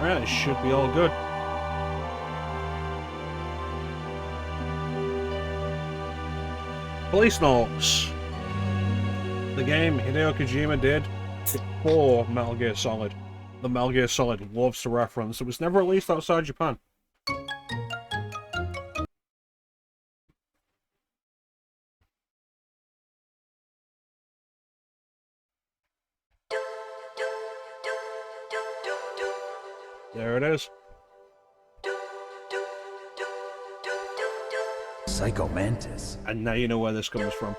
Alright, it should be all good. Policenauts. The game Hideo Kojima did before Metal Gear Solid. The Metal Gear Solid loves to reference. It was never released outside Japan. There it is. Psycho Mantis. And now you know where this comes from.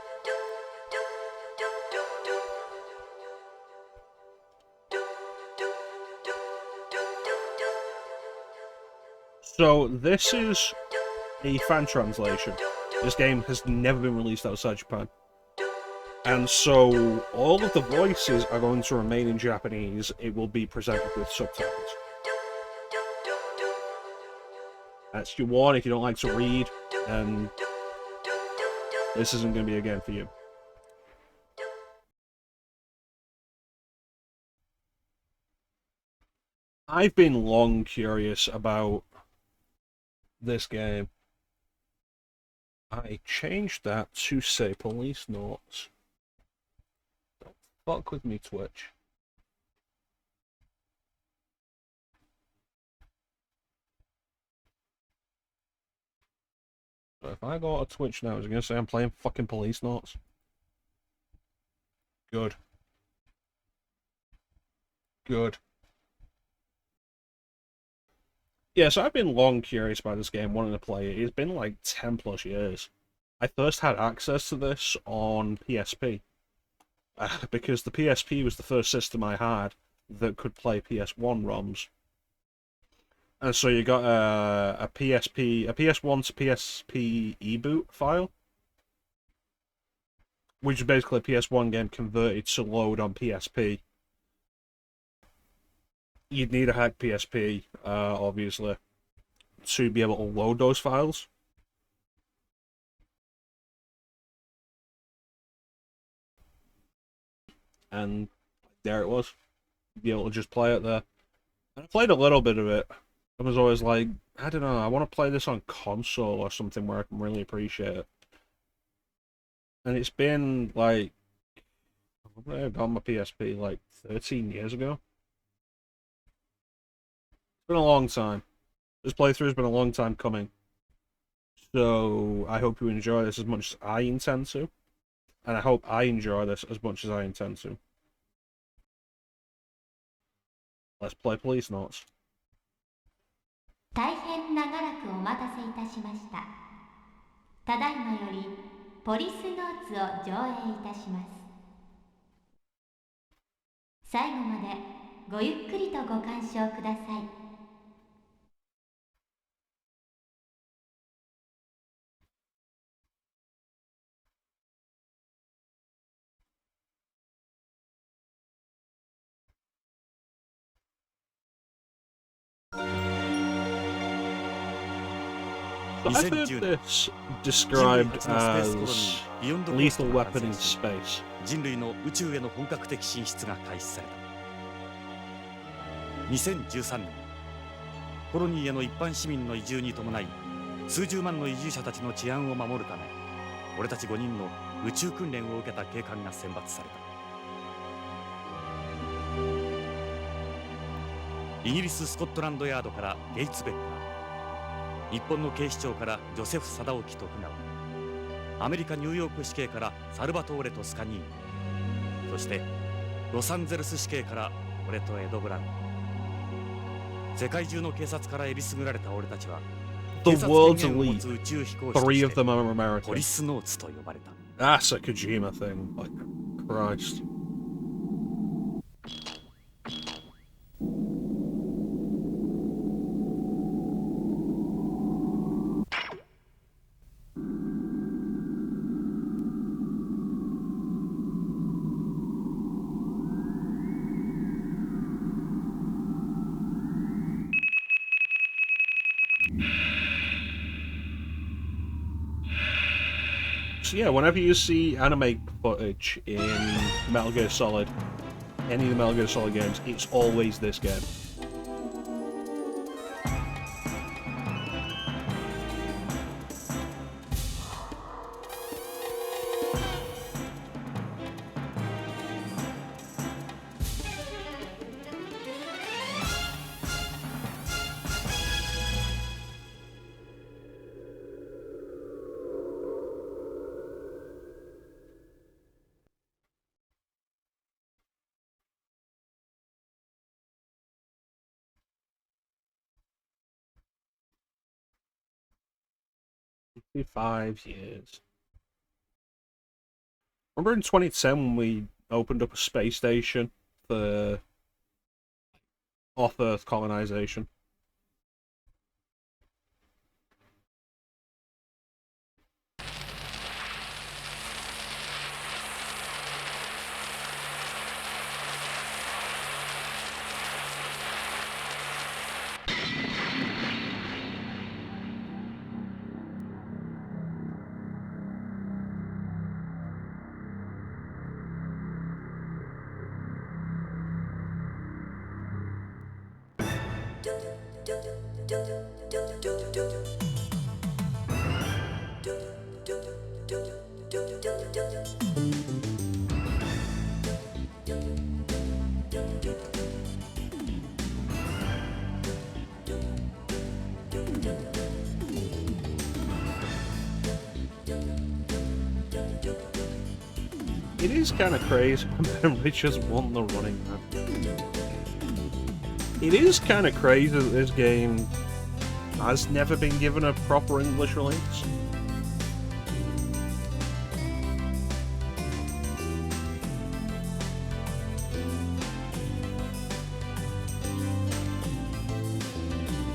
So, this is a fan translation. This game has never been released outside Japan. And so, all of the voices are going to remain in Japanese. It will be presented with subtitles. That's your warning if you don't like to read, and this isn't going to be a game for you. I've been long curious about this game. I changed that to say Policenauts. Don't fuck with me, Twitch. So if I go to Twitch now, is it going to say I'm playing fucking Policenauts? Good. Good. Yeah, so I've been long curious about this game, wanting to play it. It's been like 10 plus years. I first had access to this on PSP. Because the PSP was the first system I had that could play PS1 ROMs. And so you got a PS1 to PSP eBoot file, which is basically a PS1 game converted to load on PSP. You'd need a hacked PSP, obviously, to be able to load those files. And there it was. Be able to just play it there. And I played a little bit of it. I was always like, I don't know, I want to play this on console or something where I can really appreciate it. And it's been like, I got my PSP like 13 years ago. It's been a long time. This playthrough has been a long time coming. So I hope you enjoy this as much as I intend to. And I hope I enjoy this as much as I intend to. Let's play Policenauts. 大変長らくお待たせいたしました。ただいまよりポリスノーツを上映いたします。最後までごゆっくりとご鑑賞ください。I've heard this described as lethal weapon in space. 人類の宇宙への本格的進出が開始された。2013年、コロニーへの一般市民の移住に伴い、数十万の移住者たちの治安を守るため、俺たち5人の宇宙訓練を受けた警官が選抜された。イギリス・スコットランドヤードからゲイツ・ベッカー。日本の警視庁からジョセフ・貞興徳川、アメリカ・ニューヨーク市警からサルバトーレとスカニーニ、そしてロサンゼルス市警から俺とエド・ブラウン。世界中の警察からえりすぐられた俺たちは The 警察 world's 権限を持 elite. つ宇宙飛行士 Three と of して them are American. ポリスノーツと呼ばれた。 That's a Kojima thing. Like, Christ. So yeah, whenever you see anime footage in Metal Gear Solid, any of the Metal Gear Solid games, it's always this game. 5 years. Remember in 2010 when we opened up a space station for off-Earth colonization? It is kind of crazy when Richards won the Running Man. It is kind of crazy that this game has never been given a proper English release.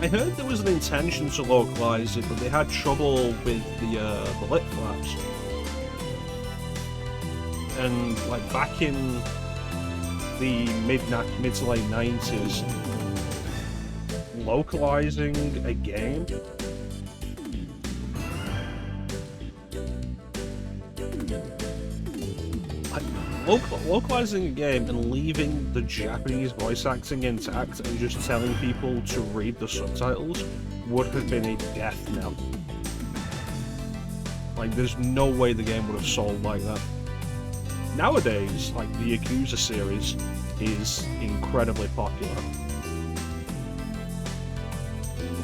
I heard there was an intention to localize it, but they had trouble with the lip flaps. And like back in the mid to late 90s, localizing a game localizing a game and leaving the Japanese voice acting intact and just telling people to read the subtitles would have been a death knell. Like, there's no way the game would have sold like that. Nowadays, like, the Yakuza series is incredibly popular.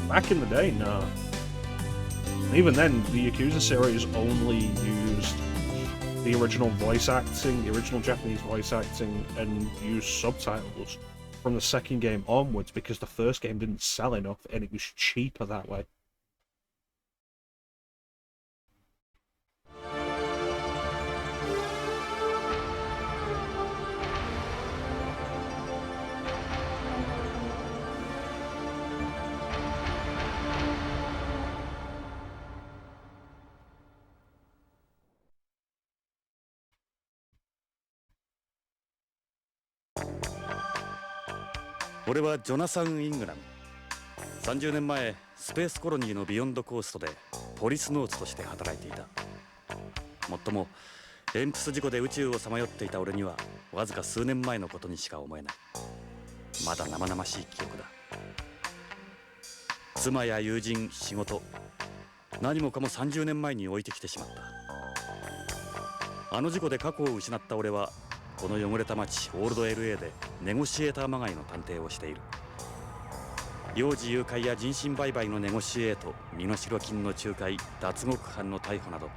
Back in the day, nah. Even then, the Yakuza series only used the original voice acting, the original Japanese voice acting, and used subtitles from the second game onwards because the first game didn't sell enough and it was cheaper that way.俺はジョナサン・イングラム。30年前スペースコロニーのビヨンドコーストでポリスノーツとして働いていた。もっともエンプス事故で宇宙をさまよっていた俺にはわずか数年前のことにしか思えない。まだ生々しい記憶だ。妻や友人、仕事、何もかも30年前に置いてきてしまった。あの事故で過去を失った俺はこの汚れた町オールド LA でネゴシエーターまがいの探偵をしている。幼児誘拐や人身売買のネゴシエート、身代金の仲介、脱獄犯の逮捕など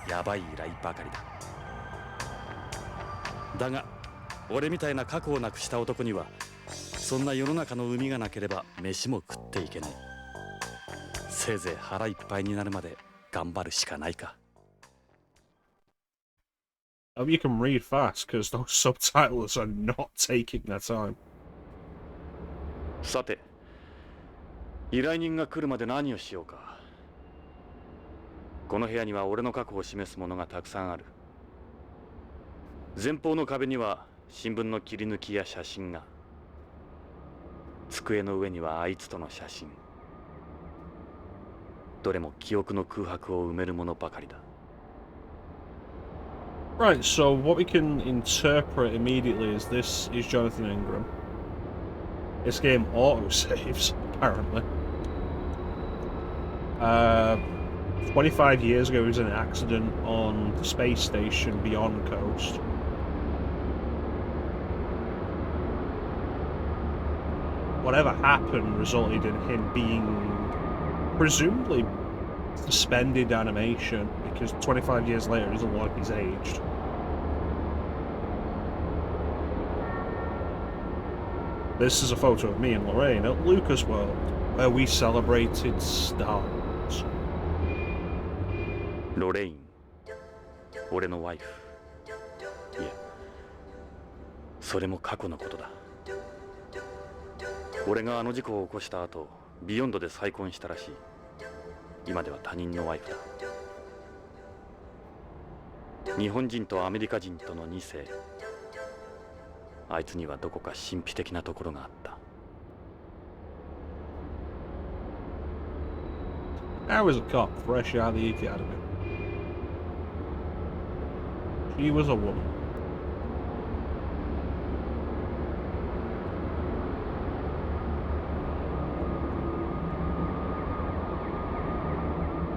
ヤバい依頼ばかりだ。だが俺みたいな過去をなくした男にはそんな世の中の海がなければ飯も食っていけない。せいぜい腹いっぱいになるまで頑張るしかないか。I hope you can read fast, because those subtitles are not taking their time. さて、依頼人が来るまで何をしようか。この部屋には俺の過去を示すものがたくさんある。前方の壁には新聞の切り抜きや写真が。机の上にはあいつとの写真。どれも記憶の空白を埋めるものばかりだ。Right, so what we can interpret immediately is this is Jonathan Ingram. This game auto-saves, apparently. 25 years ago, there was an accident on the space station beyond Coast. Whatever happened resulted in him being presumably suspended animation, because 25 years later it doesn't look like he's aged. This is a photo of me and Lorraine at Lucas World, where we celebrated Star Wars. ロレイン、俺のワイフ。いや、それも過去のことだ。俺があの事故を起こした後、ビヨンドで再婚したらしい。今では他人のワイフだ。日本人とアメリカ人との2世。あいつにはどこか神秘的なところがあった。I was a cop, fresh out of the academy. She was a woman.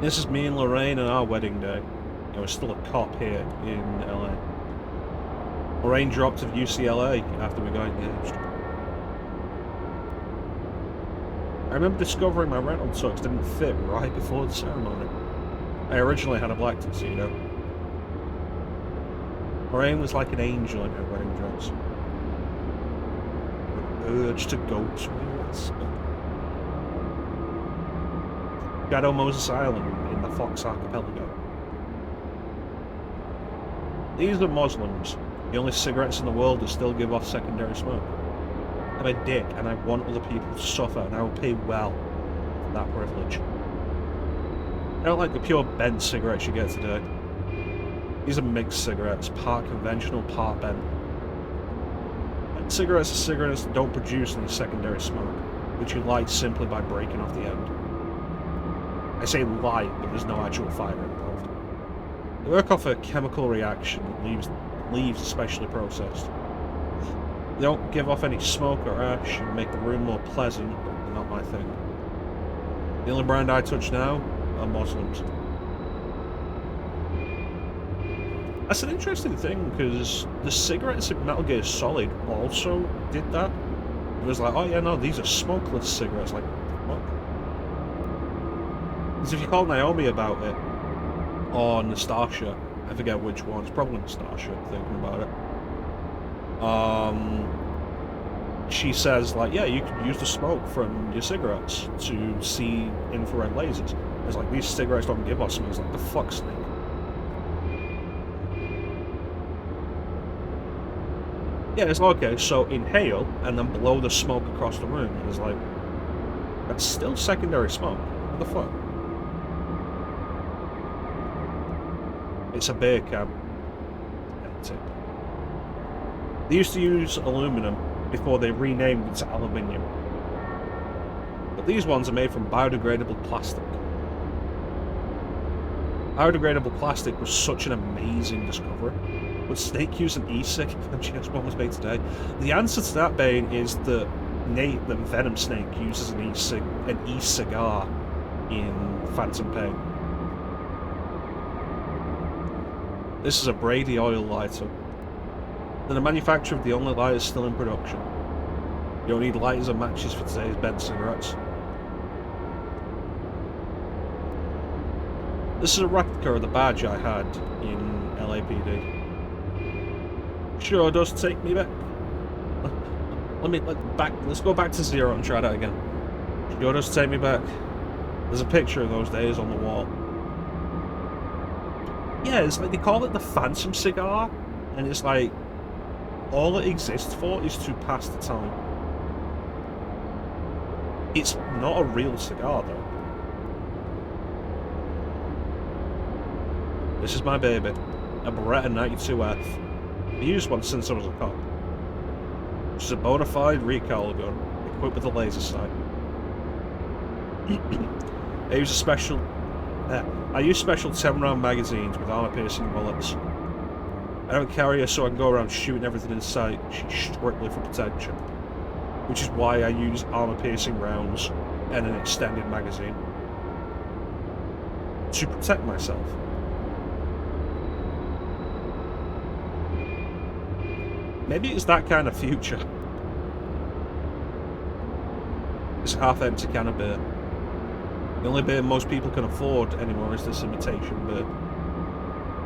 This is me and Lorraine on our wedding day. I was still a cop here in LA. Lorraine dropped to UCLA after we got engaged. I remember discovering my rental tux didn't fit right before the ceremony. I originally had a black tuxedo. Lorraine was like an angel in her wedding dress. The urge to go to it. Shadow Moses Island in the Fox Archipelago. These are Muslims, the only cigarettes in the world that still give off secondary smoke. I'm a dick and I want other people to suffer and I will pay well for that privilege. I don't like the pure bent cigarettes you get today. These are mixed cigarettes, part conventional, part bent. Bent cigarettes are cigarettes that don't produce any secondary smoke, which you light simply by breaking off the end. I say light, but there's no actual fire involved. They work off a chemical reaction that leaves especially processed. They don't give off any smoke or ash and make the room more pleasant, but they're not my thing. The only brand I touch now are Muslims. That's an interesting thing, because the cigarettes in Metal Gear Solid also did that. It was like, oh yeah, no, these are smokeless cigarettes. Like, what? Because if you call Naomi about it on Nastasha, I forget which one, it's probably Nastasha, thinking about it. She says, like, yeah, you could use the smoke from your cigarettes to see infrared lasers. It's like, these cigarettes don't give us smoke. It's like, the fuck, Snake? Yeah, it's like, okay, so inhale, and then blow the smoke across the room. And it's like, that's still secondary smoke. What the fuck? It's a beer can. That's it. They used to use aluminum before they renamed it to aluminium. But these ones are made from biodegradable plastic. Biodegradable plastic was such an amazing discovery. Would Snake use an e-cig when GS1 was made today? The answer to that, Bane, is that Venom Snake uses an e-cigar in Phantom Pain. This is a Brady oil lighter. They're the manufacturer of the only lighters still in production. You don't need lighters or matches for today's bent cigarettes. This is a replica of the badge I had in LAPD. Sure does take me back. Let's go back to 0 and try that again. Sure does take me back. There's a picture of those days on the wall. Yeah, it's like they call it the Phantom Cigar, and it's like all it exists for is to pass the time. It's not a real cigar, though. This is my baby, a Beretta 92F. I've used one since I was a cop. Which is a bona fide recoil gun, equipped with a laser sight. I use special 10-round magazines with armor-piercing bullets. I don't carry her so I can go around shooting everything in sight. She's strictly for protection. Which is why I use armor-piercing rounds and an extended magazine. To protect myself. Maybe it's that kind of future. It's a half-empty can of beer. The only beer most people can afford anymore is this imitation beer.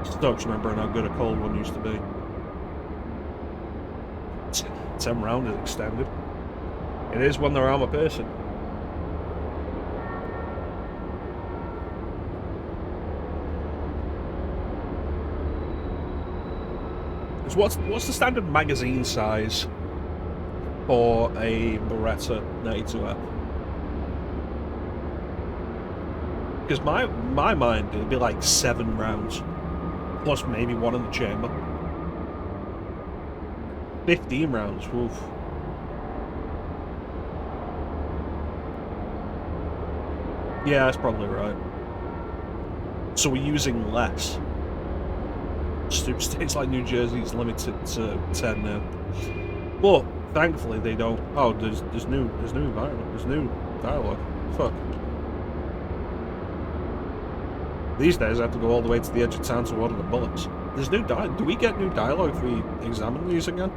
Stokes remembering how good a cold one used to be. 10 round is extended. It is when they're armor piercing. So what's the standard magazine size for a Beretta 92F? Because my mind, it'd be like 7 rounds, plus maybe one in the chamber. 15 rounds, oof. Yeah, that's probably right. So we're using less. Stupid states like New Jersey's limited to 10 now. But thankfully they don't. Oh, there's new environment. There's new dialogue. Fuck. These days I have to go all the way to the edge of town to order the bullets. There's new dialogue. Do we get new dialogue if we examine these again?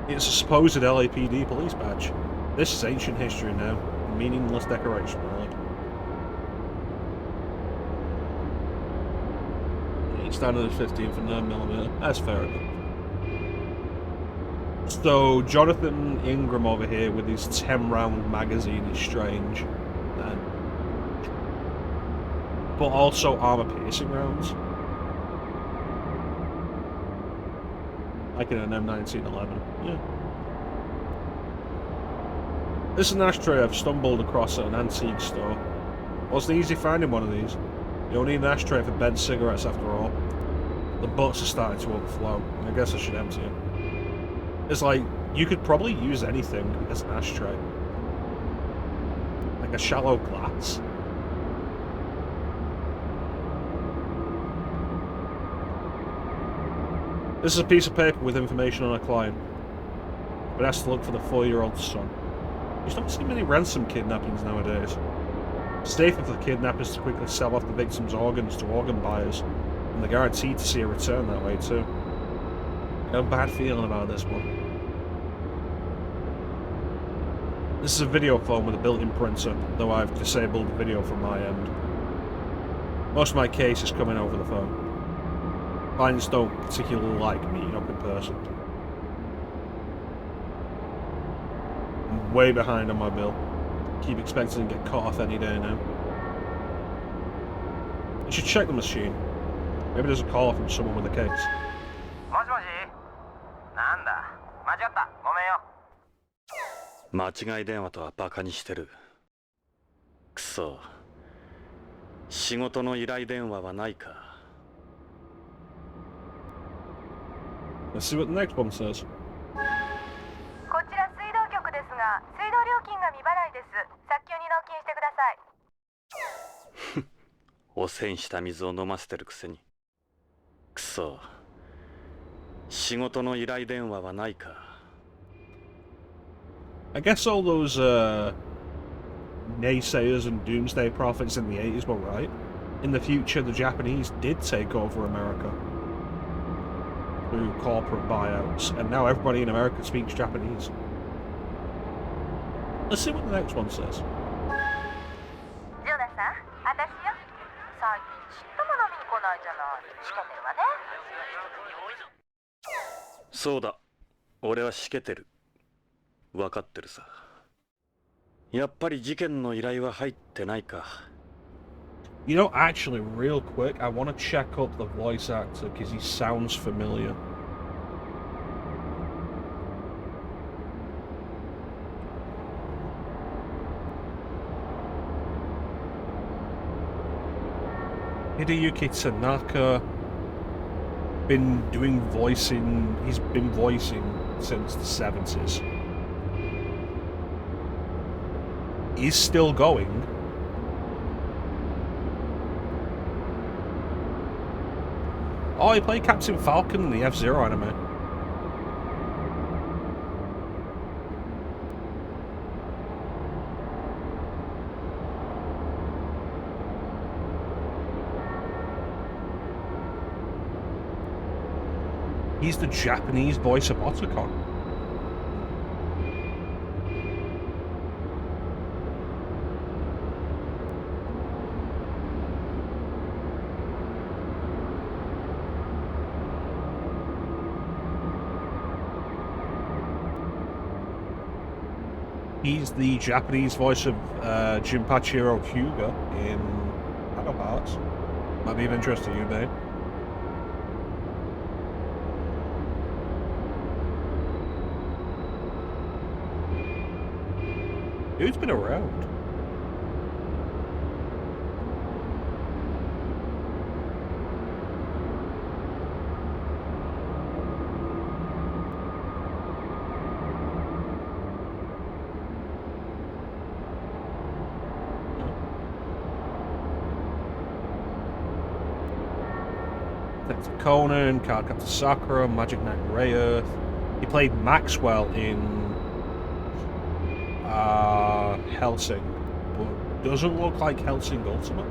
It's a supposed LAPD police badge. This is ancient history now. Meaningless decoration, really. Standard 15 for 9mm. That's fair enough. So, Jonathan Ingram over here with his 10-round magazine is strange. Then. But also armor-piercing rounds. Like in an M1911. Yeah. This is an ashtray I've stumbled across at an antique store. Wasn't easy finding one of these. You don't need an ashtray for bent cigarettes after all. The butts are starting to overflow, and I guess I should empty it. It's like, you could probably use anything as an ashtray. Like a shallow glass. This is a piece of paper with information on a client. But has to look for the 4-year-old son. You don't see many ransom kidnappings nowadays. It's safer for the kidnappers to quickly sell off the victim's organs to organ buyers, and they're guaranteed to see a return that way too. I have a bad feeling about this one. This is a video phone with a built-in printer, though I've disabled the video from my end. Most of my case is coming over the phone. Clients don't particularly like meeting up in person. I'm way behind on my bill. Keep expecting to get cut off any day now. I should check the machine. Maybe there's a call from someone with a case.間違い電話とはバカにしてる。くそ。仕事の依頼電話はないか。Let's see what the next one says. こちら水道局ですが、水道料金が未払いです。早急に納金してください。汚染した水を飲ませてるくせに。くそ。仕事の依頼電話はないか。I guess all those naysayers and doomsday prophets in the 80s were right. In the future, the Japanese did take over America through corporate buyouts, and now everybody in America speaks Japanese. Let's see what the next one says. ジョナさん、私よ。最近ちっとも飲みに来ないじゃない。しけてるわね。そうだ。俺はしけてる。分かってるさ。やっぱり事件の依頼は入ってないか。You know, actually, real quick, I want to check up the voice actor because he sounds familiar. Hideyuki Tanaka been doing voicing. He's been voicing since the 70s. He's still going. Oh, he played Captain Falcon in the F-Zero anime. He's the Japanese voice of Otacon. He's the Japanese voice of Junpachiro Hyuga in Shadow Hearts. Might be of interest to you, babe. Dude's been around. Detective Conan, Cardcaptor Sakura, Magic Knight Rayearth. He played Maxwell in Hellsing, but doesn't look like Hellsing Ultimate.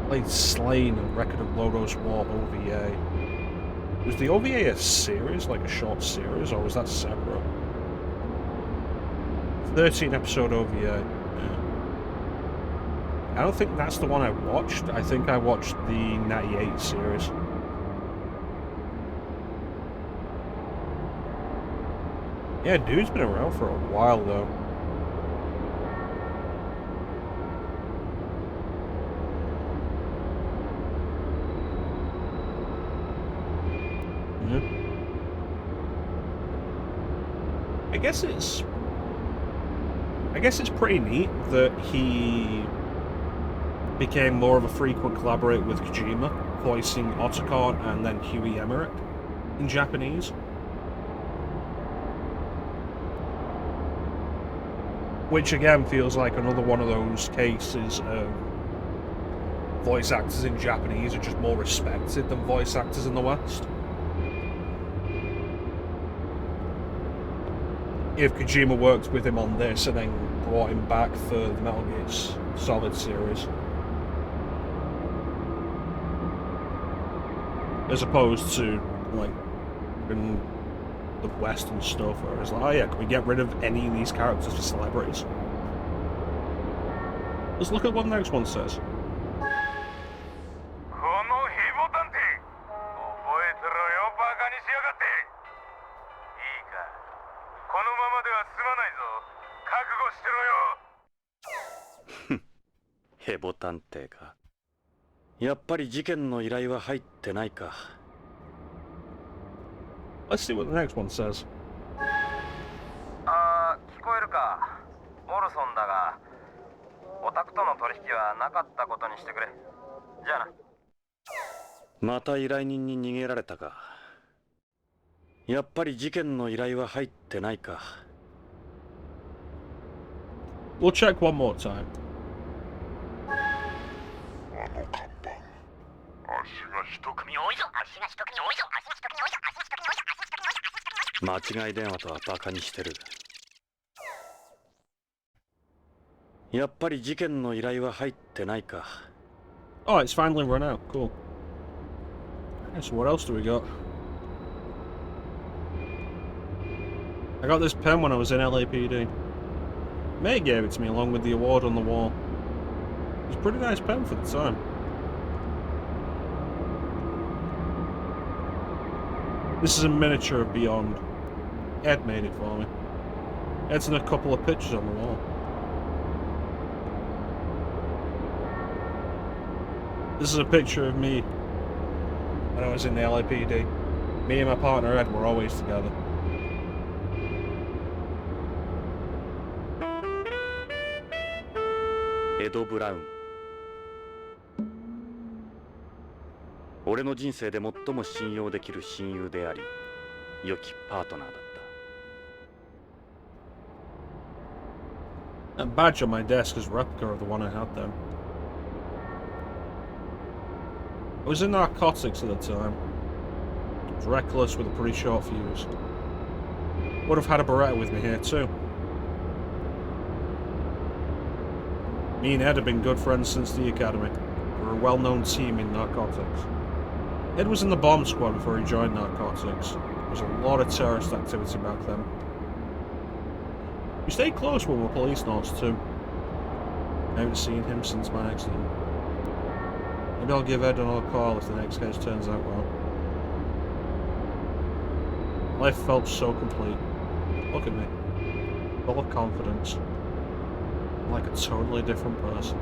Played Slain and Record of Lodoss War OVA. Was the OVA a series, like a short series, or was that separate? 13 episode OVA. Yeah. I don't think that's the one I watched. I think I watched the 98 series. Yeah, dude's been around for a while though. I guess it's pretty neat that he became more of a frequent collaborator with Kojima, voicing Otacon and then Huey Emmerich in Japanese. Which again feels like another one of those cases of voice actors in Japanese are just more respected than voice actors in the West. If Kojima worked with him on this and then brought him back for the Metal Gear Solid series, as opposed to like in the Western stuff where it's like, oh yeah, can we get rid of any of these characters for celebrities? Let's look at what the next one says. Let's see what the next one says. 聞こえるか。オルソンだが、オタクとの取引はなかったことにしてくれ。じゃあな。また依頼人に逃げられたか。やっぱり事件の依頼は入ってないか。We'll check one more time. 間違い電話とはバカにしてる。やっぱり事件の依頼は入ってないか。Oh, it's finally run out. Cool. So what else do we got? I got this pen when I was in LAPD. May gave it to me along with the award on the wall. It was a pretty nice pen for the time. This is a miniature of Beyond. Ed made it for me. Ed's in a couple of pictures on the wall. This is a picture of me when I was in the LAPD. Me and my partner Ed were always together. Edo Brown。俺の人生で最も信用できる親友であり、良きパートナーだった。That badge on my desk is a replica of the one I had then. I was in narcotics at the time. I was reckless with a pretty short fuse. Would have had a Beretta with me here too. Me and Ed have been good friends since the academy. We're a well-known team in narcotics. Ed was in the bomb squad before he joined narcotics. There was a lot of terrorist activity back then. We stayed close when we were Policenauts too. I haven't seen him since my accident. Maybe I'll give Ed another call if the next case turns out well. Life felt so complete. Look at me. Full of confidence. I'm like a totally different person.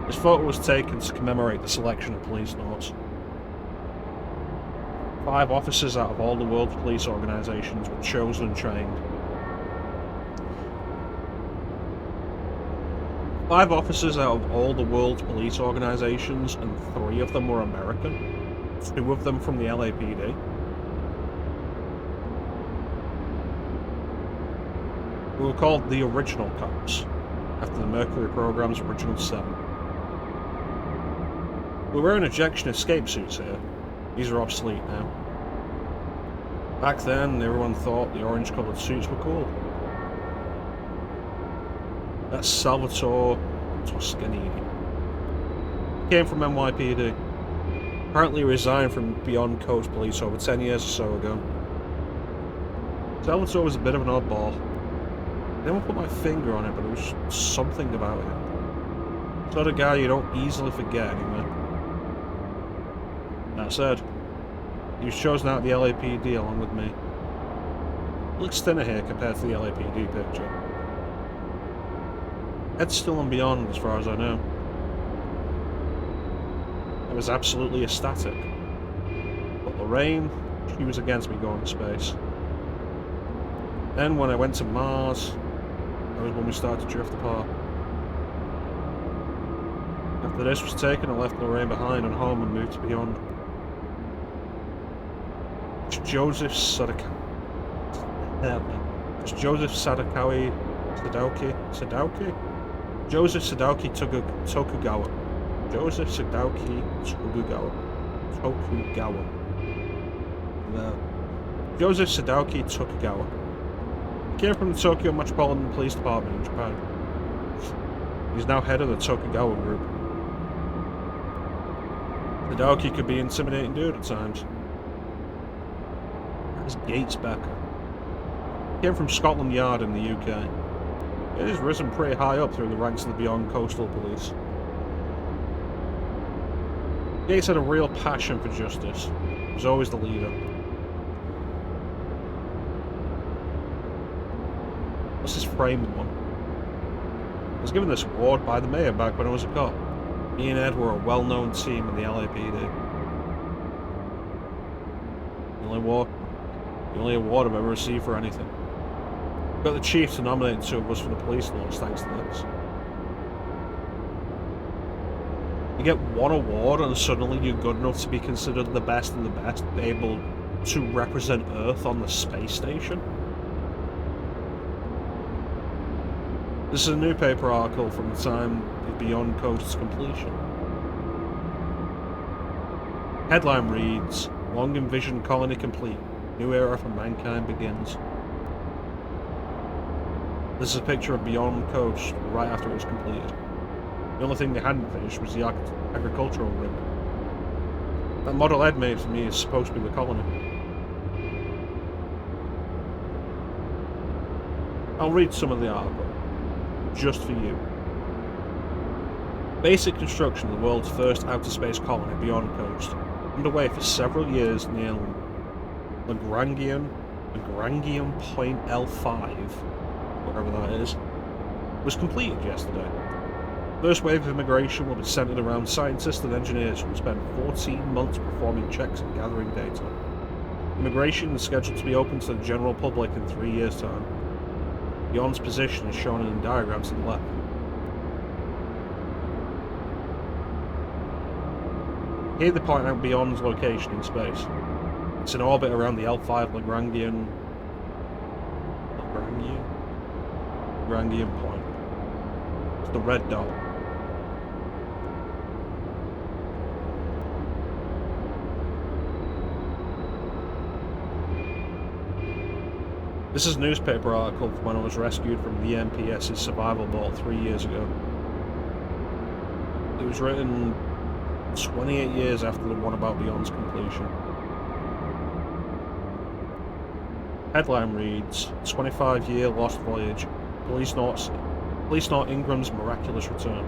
This photo was taken to commemorate the selection of Policenauts. 5 officers out of all the world's police organisations were chosen and trained. 5 officers out of all the world's police organisations, and 3 of them were American. 2 of them from the LAPD. We were called the Original Cops, after the Mercury program's original 7. We were wearing ejection escape suits here. These are obsolete now. Back then, everyone thought the orange-coloured suits were cool. That's Salvatore Toscanini. Came from NYPD. Apparently resigned from Beyond Coast Police over 10 years or so ago. Salvatore was a bit of an oddball. I never put my finger on it, but there was something about him. Sort of guy you don't easily forget anyway. That said, he was chosen out of the LAPD along with me. Looks thinner here compared to the LAPD picture. Head's still on Beyond as far as I know. I was absolutely ecstatic. But Lorraine, she was against me going to space. Then when I went to Mars, that was when we started to drift apart. After this was taken, I left Lorraine behind on home and moved to Beyond. Joseph Sadakawa Tokugawa. Joseph Sadauki Tokugawa. Joseph Sadauki Tokugawa. He came from the Tokyo Metropolitan Police Department in Japan. He's now head of the Tokugawa group. Sadauki could be an intimidating dude at times. That's Gates Becker. He came from Scotland Yard in the UK. He has risen pretty high up through the ranks of the Beyond Coastal Police. Gates had a real passion for justice. He was always the leader. What's his framed one? I was given this award by the mayor back when I was a cop. Me and Ed were a well-known team in the LAPD. The only award I've ever received for anything. Got the chief to nominate 2 of us for the Policenauts thanks to this. You get 1 award and suddenly you're good enough to be considered the best of the best, able to represent Earth on the space station? This is a newspaper article from the time of Beyond Coast's completion. Headline reads, "Long envisioned colony complete. New era for mankind begins." This is a picture of Beyond Coast right after it was completed. The only thing they hadn't finished was the agricultural rim. That model Ed made for me is supposed to be the colony. I'll read some of the article, just for you. Basic construction of the world's first outer space colony, Beyond Coast, underway for several years near Lagrangian Point L5, whatever that is, was completed yesterday. First wave of immigration will be centered around scientists and engineers who will spend 14 months performing checks and gathering data. Immigration is scheduled to be open to the general public in 3 years' time. Beyond's position is shown in the diagram to the left. Here they point out Beyond's location in space. It's in orbit around the L5 Lagrangian point. It's the red dot. This is a newspaper article from when I was rescued from the NPS's survival vault 3 years ago. It was written 28 years after the one about Beyond's completion. Headline reads, 25-year lost voyage, Policenaut Ingram's miraculous return.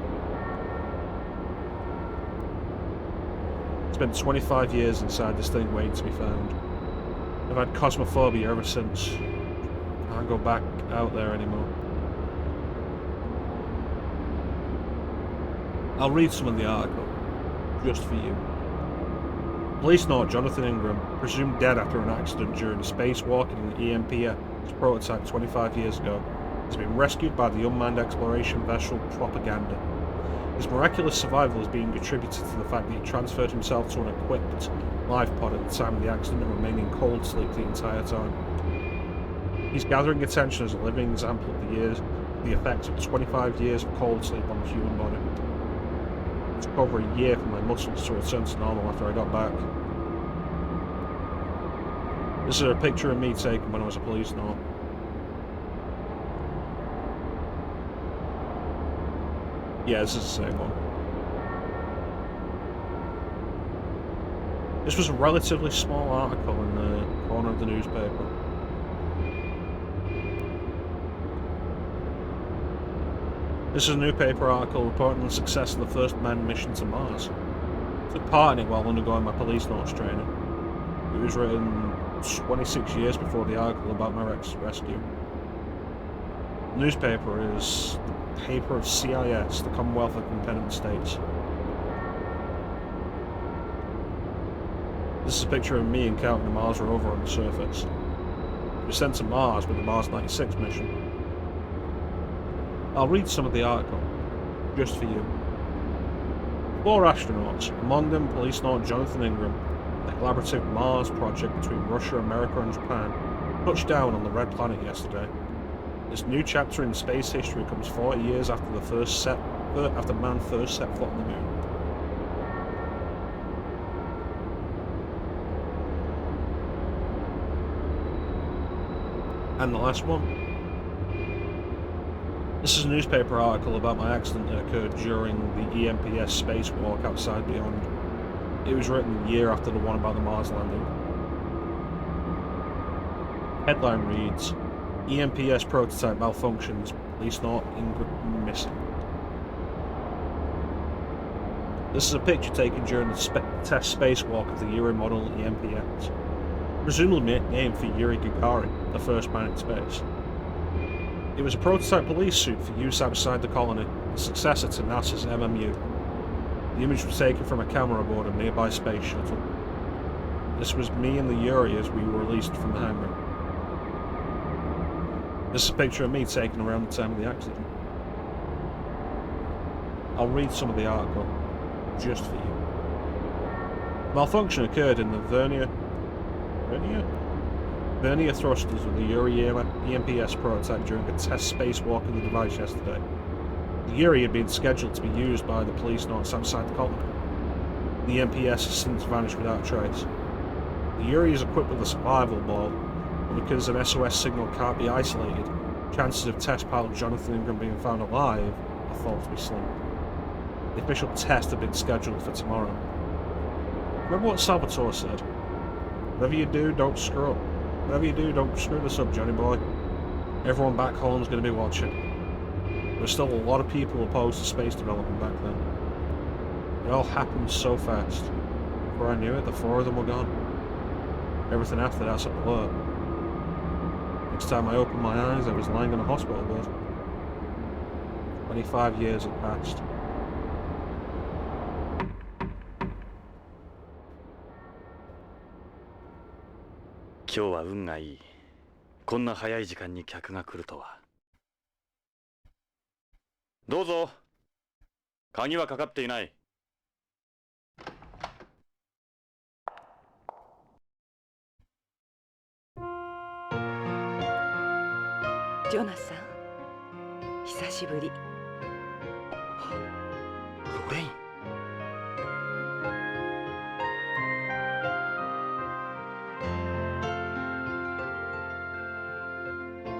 Spent 25 years inside this thing waiting to be found. I've had cosmophobia ever since. Can't go back out there anymore. I'll read some of the article, just for you. Policenaut Jonathan Ingram, presumed dead after an accident during a spacewalk in an EMPS prototype 25 years ago, has been rescued by the unmanned exploration vessel Propaganda. His miraculous survival is being attributed to the fact that he transferred himself to an equipped life pod at the time of the accident and remained in cold sleep the entire time. He's gathering attention as a living example of the effects of 25 years of cold sleep on the human body. It took over a year for my muscles to return to normal after I got back. This is a picture of me taken when I was a policenaut. Yeah, this is the same one. This was a relatively small article in the corner of the newspaper. This is a newspaper article reporting the success of the first manned mission to Mars. I took part in it while undergoing my Policenauts training. It was written 26 years before the article about my rescue. The newspaper is the paper of CIS, the Commonwealth of Independent States. This is a picture of me encountering a Mars rover on the surface. It was sent to Mars with the Mars 96 mission. I'll read some of the article, just for you. 4 astronauts, among them Policenaut Jonathan Ingram, the collaborative Mars project between Russia, America and Japan, touched down on the Red Planet yesterday. This new chapter in space history comes 40 years after man first set foot on the moon. And the last one. This is a newspaper article about my accident that occurred during the EMPS spacewalk outside Beyond. It was written a year after the one about the Mars landing. Headline reads, EMPS prototype malfunctions, Policenaut Ingram missing. This is a picture taken during the test spacewalk of the Yuri model EMPS, presumably named for Yuri Gagarin, the first man in space. It was a prototype police suit for use outside the colony, the successor to NASA's MMU. The image was taken from a camera aboard a nearby space shuttle. This was me and the Yuri as we were released from the hangar. This is a picture of me taken around the time of the accident. I'll read some of the article, just for you. Malfunction occurred in the vernier thrusters of the Yuri EMPS prototype during a test spacewalk of the device yesterday. The Yuri had been scheduled to be used by the Policenauts outside the colony. The EMPS has since vanished without trace. The Yuri is equipped with a survival ball, but because an SOS signal can't be isolated, chances of test pilot Jonathan Ingram being found alive are thought to be slim. The official test had been scheduled for tomorrow. Remember what Salvatore said? Whatever you do, don't screw up. Whatever you do, don't screw this up, Johnny boy. Everyone back home is going to be watching. There were still a lot of people opposed to space development back then. It all happened so fast. Before I knew it, the 4 of them were gone. Everything after that's a blur. Next time I opened my eyes, I was lying in a hospital bed. 25 years had passed.今日は運がいい。こんな早い時間に客が来るとは。どうぞ。鍵はかかっていない。ジョナサン、久しぶり。ロレイン。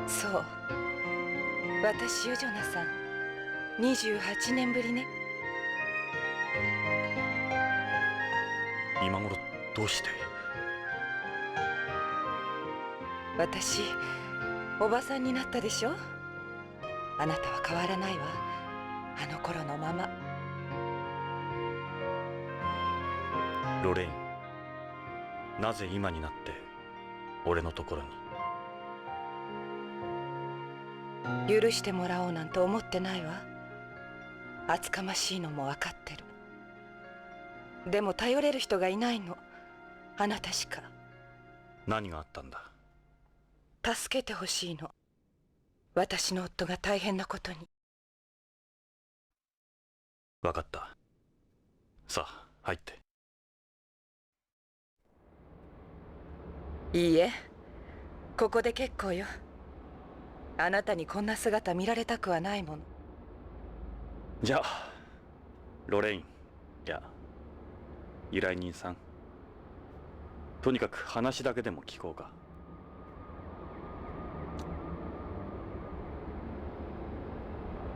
そう、私よジョナサン。28年ぶりね。今頃どうして？私、おばさんになったでしょ。あなたは変わらないわ。あの頃のまま。ロレイン、なぜ今になって俺のところに。許してもらおうなんて思ってないわ。厚かましいのも分かってる。でも頼れる人がいないの。あなたしか。何があったんだ。助けてほしいの。私の夫が大変なことに。分かった。さあ入って。いいえ、ここで結構よ。あなたにこんな姿見られたくはないもの。じゃあロレイン、いや依頼人さん、とにかく話だけでも聞こうか。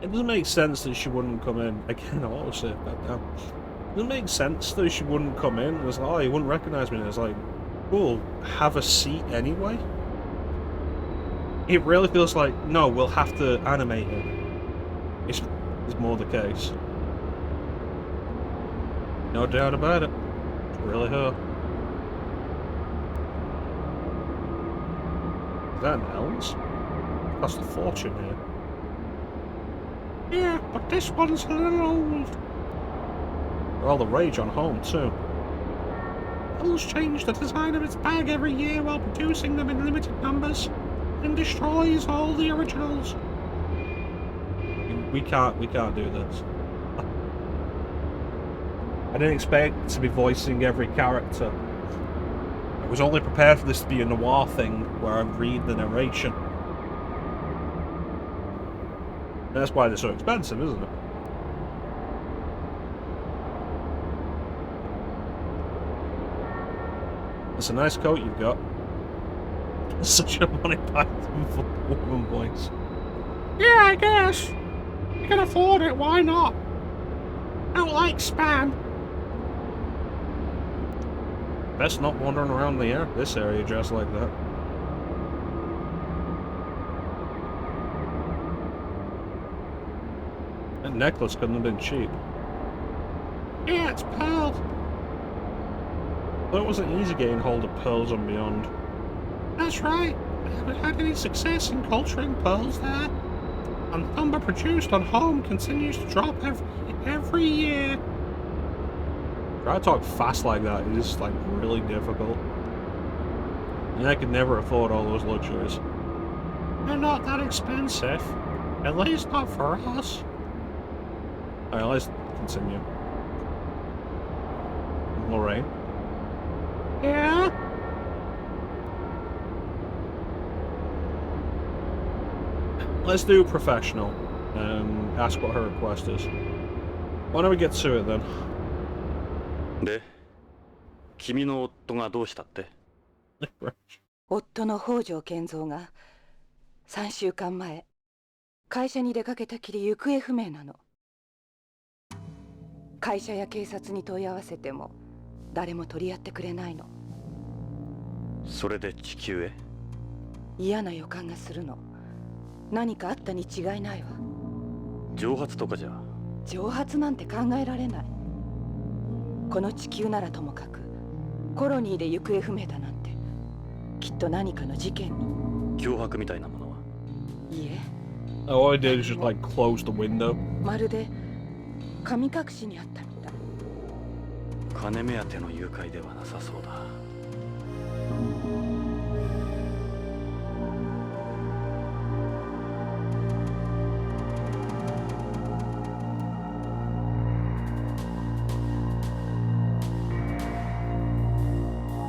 It doesn't make sense that she wouldn't come in. Again, I always say that down. It doesn't make sense that she wouldn't come in. It's like, oh, you wouldn't recognise me. And it's like, cool, have a seat anyway. It really feels like, no, we'll have to animate it. It's more the case. No doubt about it. It's really her. Is that an Elms? That's the fortune here. Yeah, but this one's a little old. All the rage on home, too. Elms change the design of its bag every year while producing them in limited numbers, and destroys all the originals. We can't do this. I didn't expect to be voicing every character. I was only prepared for this to be a noir thing, where I read the narration. That's why they're so expensive, isn't it? It's a nice coat you've got. Such a Monty Python woman voice. Yeah, I guess. You can afford it, why not? I don't like spam. Best not wandering around this area dressed like that. That necklace couldn't have been cheap. Yeah, it's pearls. But it wasn't easy getting hold of pearls on Beyond. That's right. I haven't had any success in culturing pearls there. And the number produced on home continues to drop every year. Trying to talk fast like that is like really difficult. And I could never afford all those luxuries. They're not that expensive. At least not for us. Alright, let's continue. Lorraine? Yeah? Let's do professional. Ask what her request is. Why don't we get to it then? で、君の夫がどうしたって？夫の北条健三が3週間前、会社に出かけたきり行方不明なの。会社や警察に問い合わせても誰も取り合ってくれないの。それで地球へ？嫌な予感がするの。何かあったに違いないわ。蒸発とかじゃ？蒸発なんて考えられない。この地球ならともかくコロニーで行方不明だなんてきっと何かの事件に。脅迫みたいなものは？いいえ。All I did is just like close the window. まるで神隠しにあったみたい。金目当ての誘拐ではなさそうだ。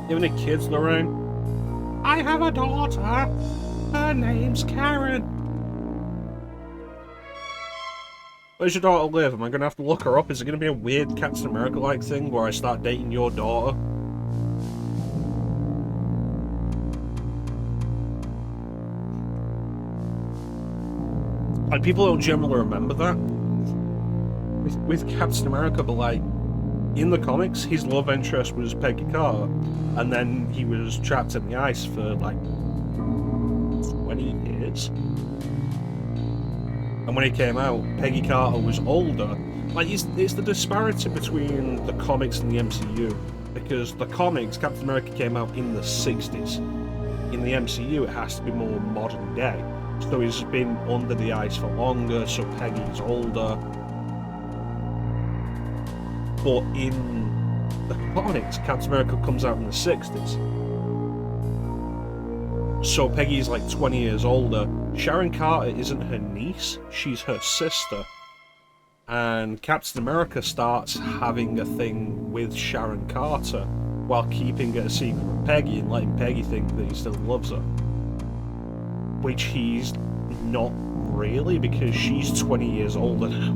You have any kids, Lorraine? I have a daughter. Her name's Karen. Where's your daughter live? Am I gonna have to look her up? Is it gonna be a weird Captain America-like thing where I start dating your daughter? Like, people don't generally remember that with Captain America, but like, in the comics, his love interest was Peggy Carter, and then he was trapped in the ice for like 20 years. And when he came out, Peggy Carter was older. Like, it's the disparity between the comics and the MCU because the comics, Captain America came out in the 60s. In the MCU, it has to be more modern day. So he's been under the ice for longer, so Peggy's older. But in the comics, Captain America comes out in the 60s. So Peggy's like 20 years older. Sharon Carter isn't her niece, she's her sister. And Captain America starts having a thing with Sharon Carter while keeping it a secret from Peggy and letting Peggy think that he still loves her. Which he's not really, because she's 20 years older now.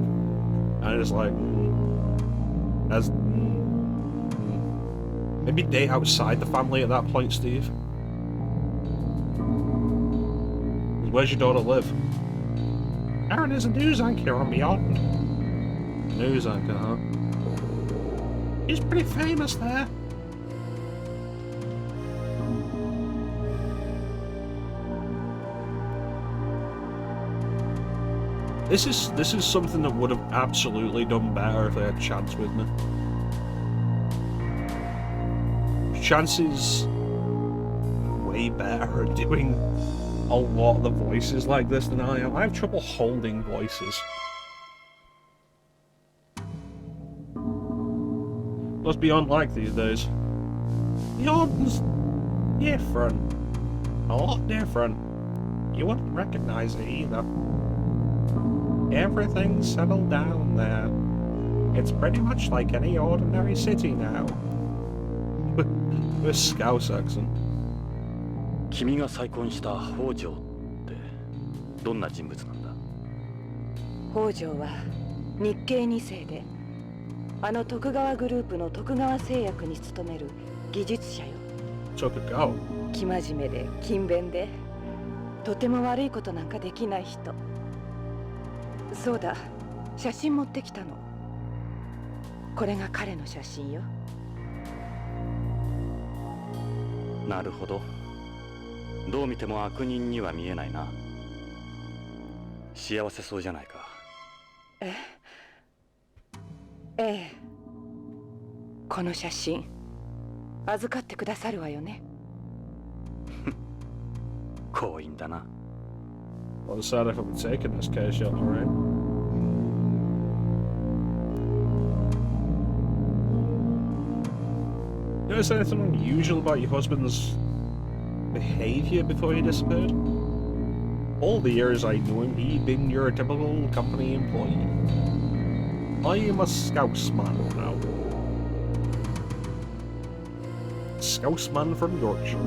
And it's like, maybe date outside the family at that point, Steve. Where's your daughter live? Aaron is a news anchor on Beyond. News anchor, huh? He's pretty famous there. This is something that would have absolutely done better if they had Chance with me. Chance is way better at doing a lot of the voices like this than I am. I have trouble holding voices. What's Beyond like these days? Beyond's different. A lot different. You wouldn't recognize it either. Everything's settled down there. It's pretty much like any ordinary city now. With Scouse accent. 君が再婚した北条ってどんな人物なんだ？北条は日系2世で、あの徳川グループの徳川製薬に勤める技術者よ。Tokugawa. 生真面目で勤勉で、とても悪いことなんかできない人。そうだ、写真持ってきたの。これが彼の写真よ。なるほど。どう見ても悪人には見えないな。幸せそうじゃないか。ええ。この写真預かってくださるわよね。強引だな。Well, decide if I'm taking this case yet, alright? Notice anything unusual about your husband's behaviour before he disappeared? All the years I knew him, he'd been your typical company employee. I am a Scousman now. Scousman from Yorkshire.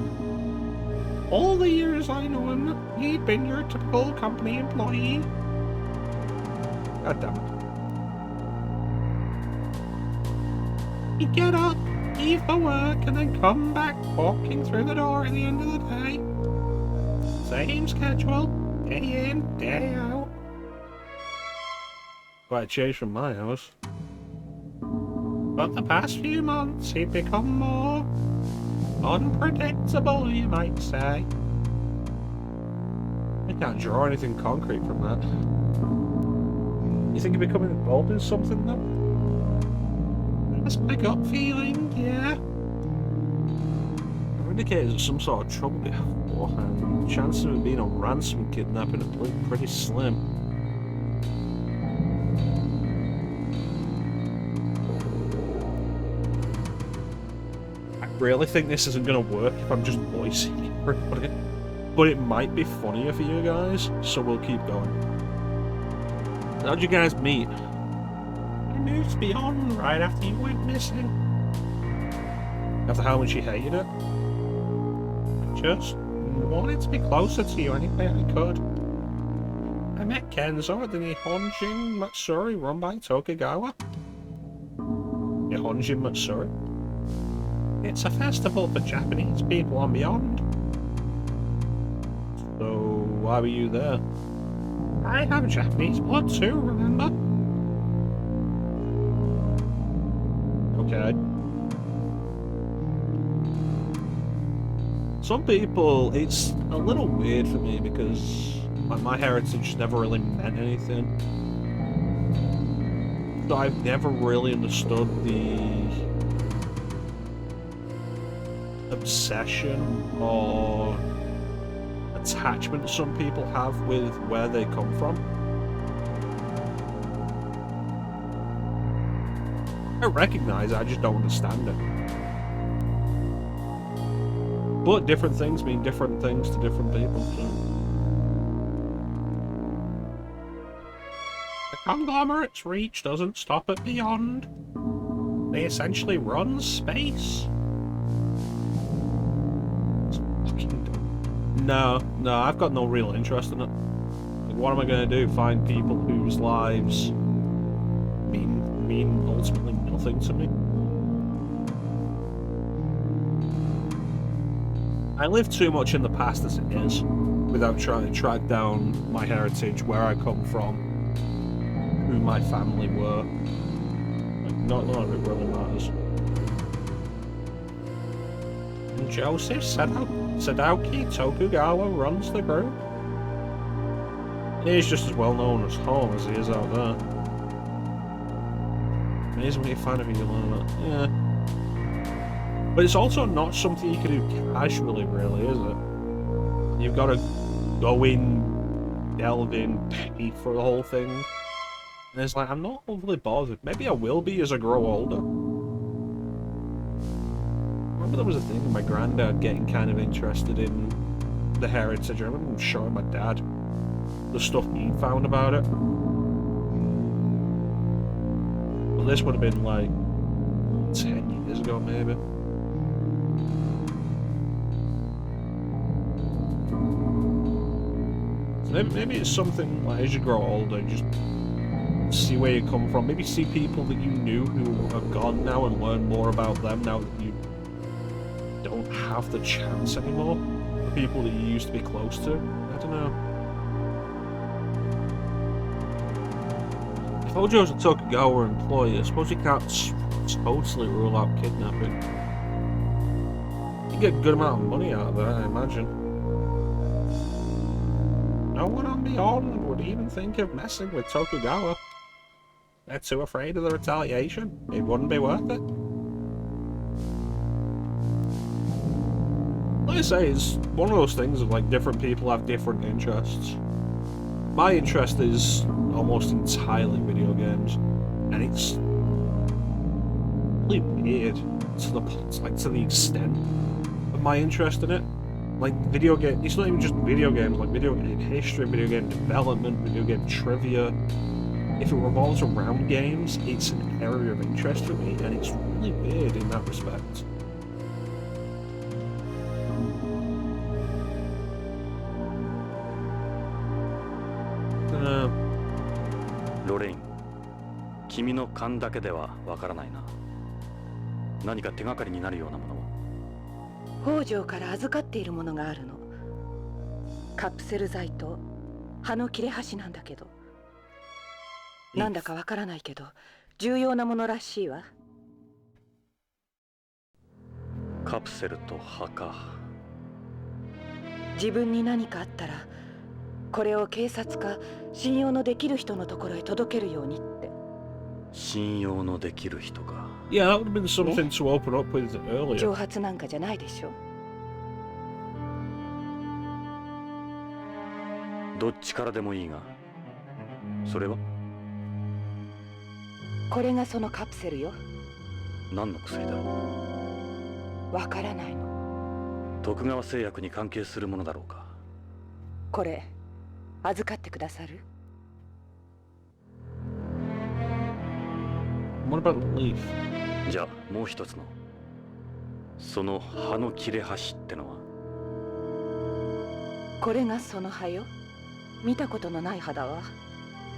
All the years I knew him, he'd been your typical company employee. God damn it. He'd get up, leave for work, and then come back walking through the door at the end of the day. Same schedule, day in, day out. Quite a change from my house. But the past few months, he'd become more unpredictable, you might say. I can't draw anything concrete from that. You think he'd become involved in something, though? That's my gut feeling, yeah. I've indicated some sort of trouble beforehand. Chances of it being a ransom kidnapping are pretty slim. I really think this isn't going to work if I'm just voicing everybody. But it might be funnier for you guys, so we'll keep going. How'd you guys meet? I moved Beyond right after you went missing. After how much you hated it? I just wanted to be closer to you any way I could. I met Kenzo at the Nihonjin Matsuri run by Tokugawa. Nihonjin Matsuri? It's a festival for Japanese people on Beyond. So, why were you there? I have Japanese blood too, remember? Okay. Some people, it's a little weird for me because my heritage never really meant anything. So I've never really understood the obsession or attachment some people have with where they come from. I recognize it, I just don't understand it. But different things mean different things to different people, so. The conglomerate's reach doesn't stop at beyond. They essentially run space. It's fucking dumb. No, I've got no real interest in it. Like, what am I gonna do? Find people whose lives mean ultimately nothing to me? I live too much in the past as it is, without trying to track down my heritage, where I come from, who my family were. Like, none of it really matters. And Joseph Sadauki Tokugawa runs the group. He's just as well known at home as he is out there. Amazing when you find a video like that. Yeah. But it's also not something you can do casually, really, is it? You've got to go in, delve in, pay for the whole thing. And it's like, I'm not overly bothered. Maybe I will be as I grow older. I remember there was a thing with my granddad getting kind of interested in the heritage. I remember him showing my dad the stuff he found about it. Well, this would have been like 10 years ago, maybe. Maybe it's something like as you grow older, just see where you come from. Maybe see people that you knew who are gone now and learn more about them now that you don't have the chance anymore. The people that you used to be close to. I don't know. If Ojo's a Tokugawa employee, I suppose you can't totally rule out kidnapping. You get a good amount of money out of that, I imagine. No one on the island would even think of messing with Tokugawa. They're too afraid of the retaliation. It wouldn't be worth it. Like I say, it's one of those things of like different people have different interests. My interest is almost entirely video games, and it's really weird to the extent of my interest in it. Like video game, it's not even just video games, like video game history, video game development, video game trivia. If it revolves around games, it's an area of interest for me, and it's really weird in that respect. Uh, ロレイン、君の勘だけではわからないな。何か手がかりになるようなものは。北条から預かっているものがあるの。カプセル剤と葉の切れ端なんだけど、なんだかわからないけど重要なものらしいわ。カプセルと葉か。自分に何かあったらこれを警察か信用のできる人のところへ届けるようにって。信用のできる人か。Yeah, that would have been something to open up with earlier. 挑発なんかじゃないでしょ。どっちからでもいいが、それは？これがそのカプセルよ。何の薬だ？わからないの。徳川製薬に関係するものだろうか。これ預かってくださる？What about the leaf? じゃあもう一つのその葉の切れ端ってのは？これがその葉よ。見たことのない葉だわ。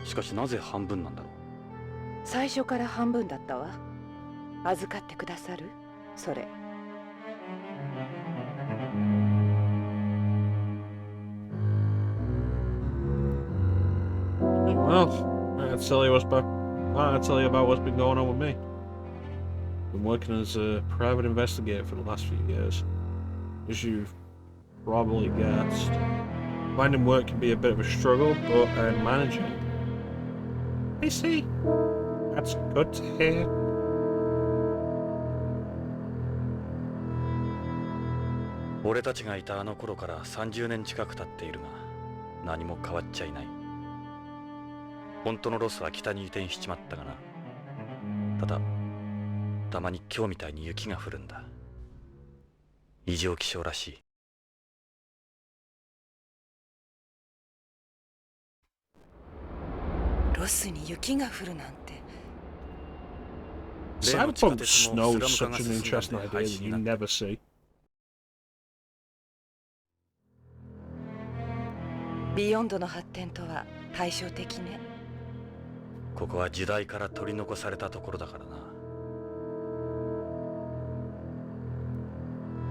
しかしなぜ半分なんだろう？最初から半分だったわ。預かってくださる？それ。Well, I'll tell you about what's been going on with me. Been working as a private investigator for the last few years. As you've probably guessed, finding work can be a bit of a struggle, but I'm managing. I see. That's good to hear. 俺たちがいたあの頃から30年近く経っているが、何も変わっちゃいない。本当のロスは北に移転しちまったがな。ただ、たまに今日みたいに雪が降るんだ。異常気象らしい。ロスに雪が降るなんて。Cyberpunk snow is such an interesting idea that you never see. ビヨンドの発展とは対照的ね。ここは時代から取り残されたところだからな。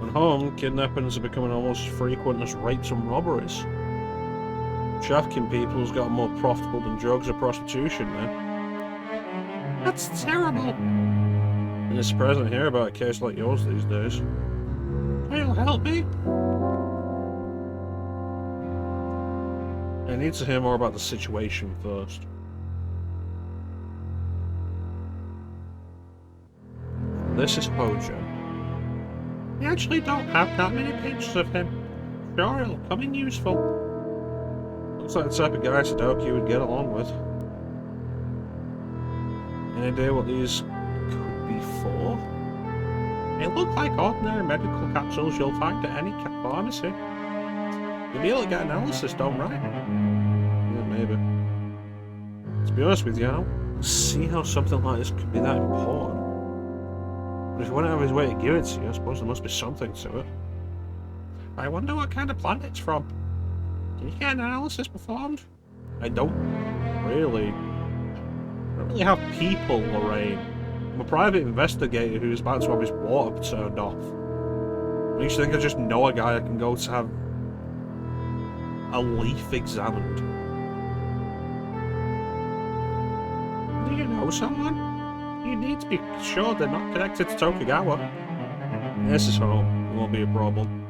At home, kidnappings are becoming almost as frequent as rapes and robberies. Trafficking people has gotten more profitable than drugs or prostitution now. That's terrible! And it's surprising to hear about a case like yours these days. Will you help me? I need to hear more about the situation first. This is Hojo. We actually don't have that many pictures of him. Sure, it'll come in useful. Looks like the type of guy Sudoku would get along with. Any idea what these could be for? They look like ordinary medical capsules you'll find at any pharmacy. You'll be able to get analysis done, right? Yeah, maybe. To be honest with you, I don't see how something like this could be that important. But if he went out of his way to give it to you, I suppose there must be something to it. I wonder what kind of planet it's from. Can you get an analysis performed? I don't really have people, Lorraine. I'm a private investigator who's about to have his water turned off. Makes you think I just know a guy I can go to have a leaf examined. Do you know someone? You need to be sure they're not connected to Tokugawa. This is home. It won't be a problem.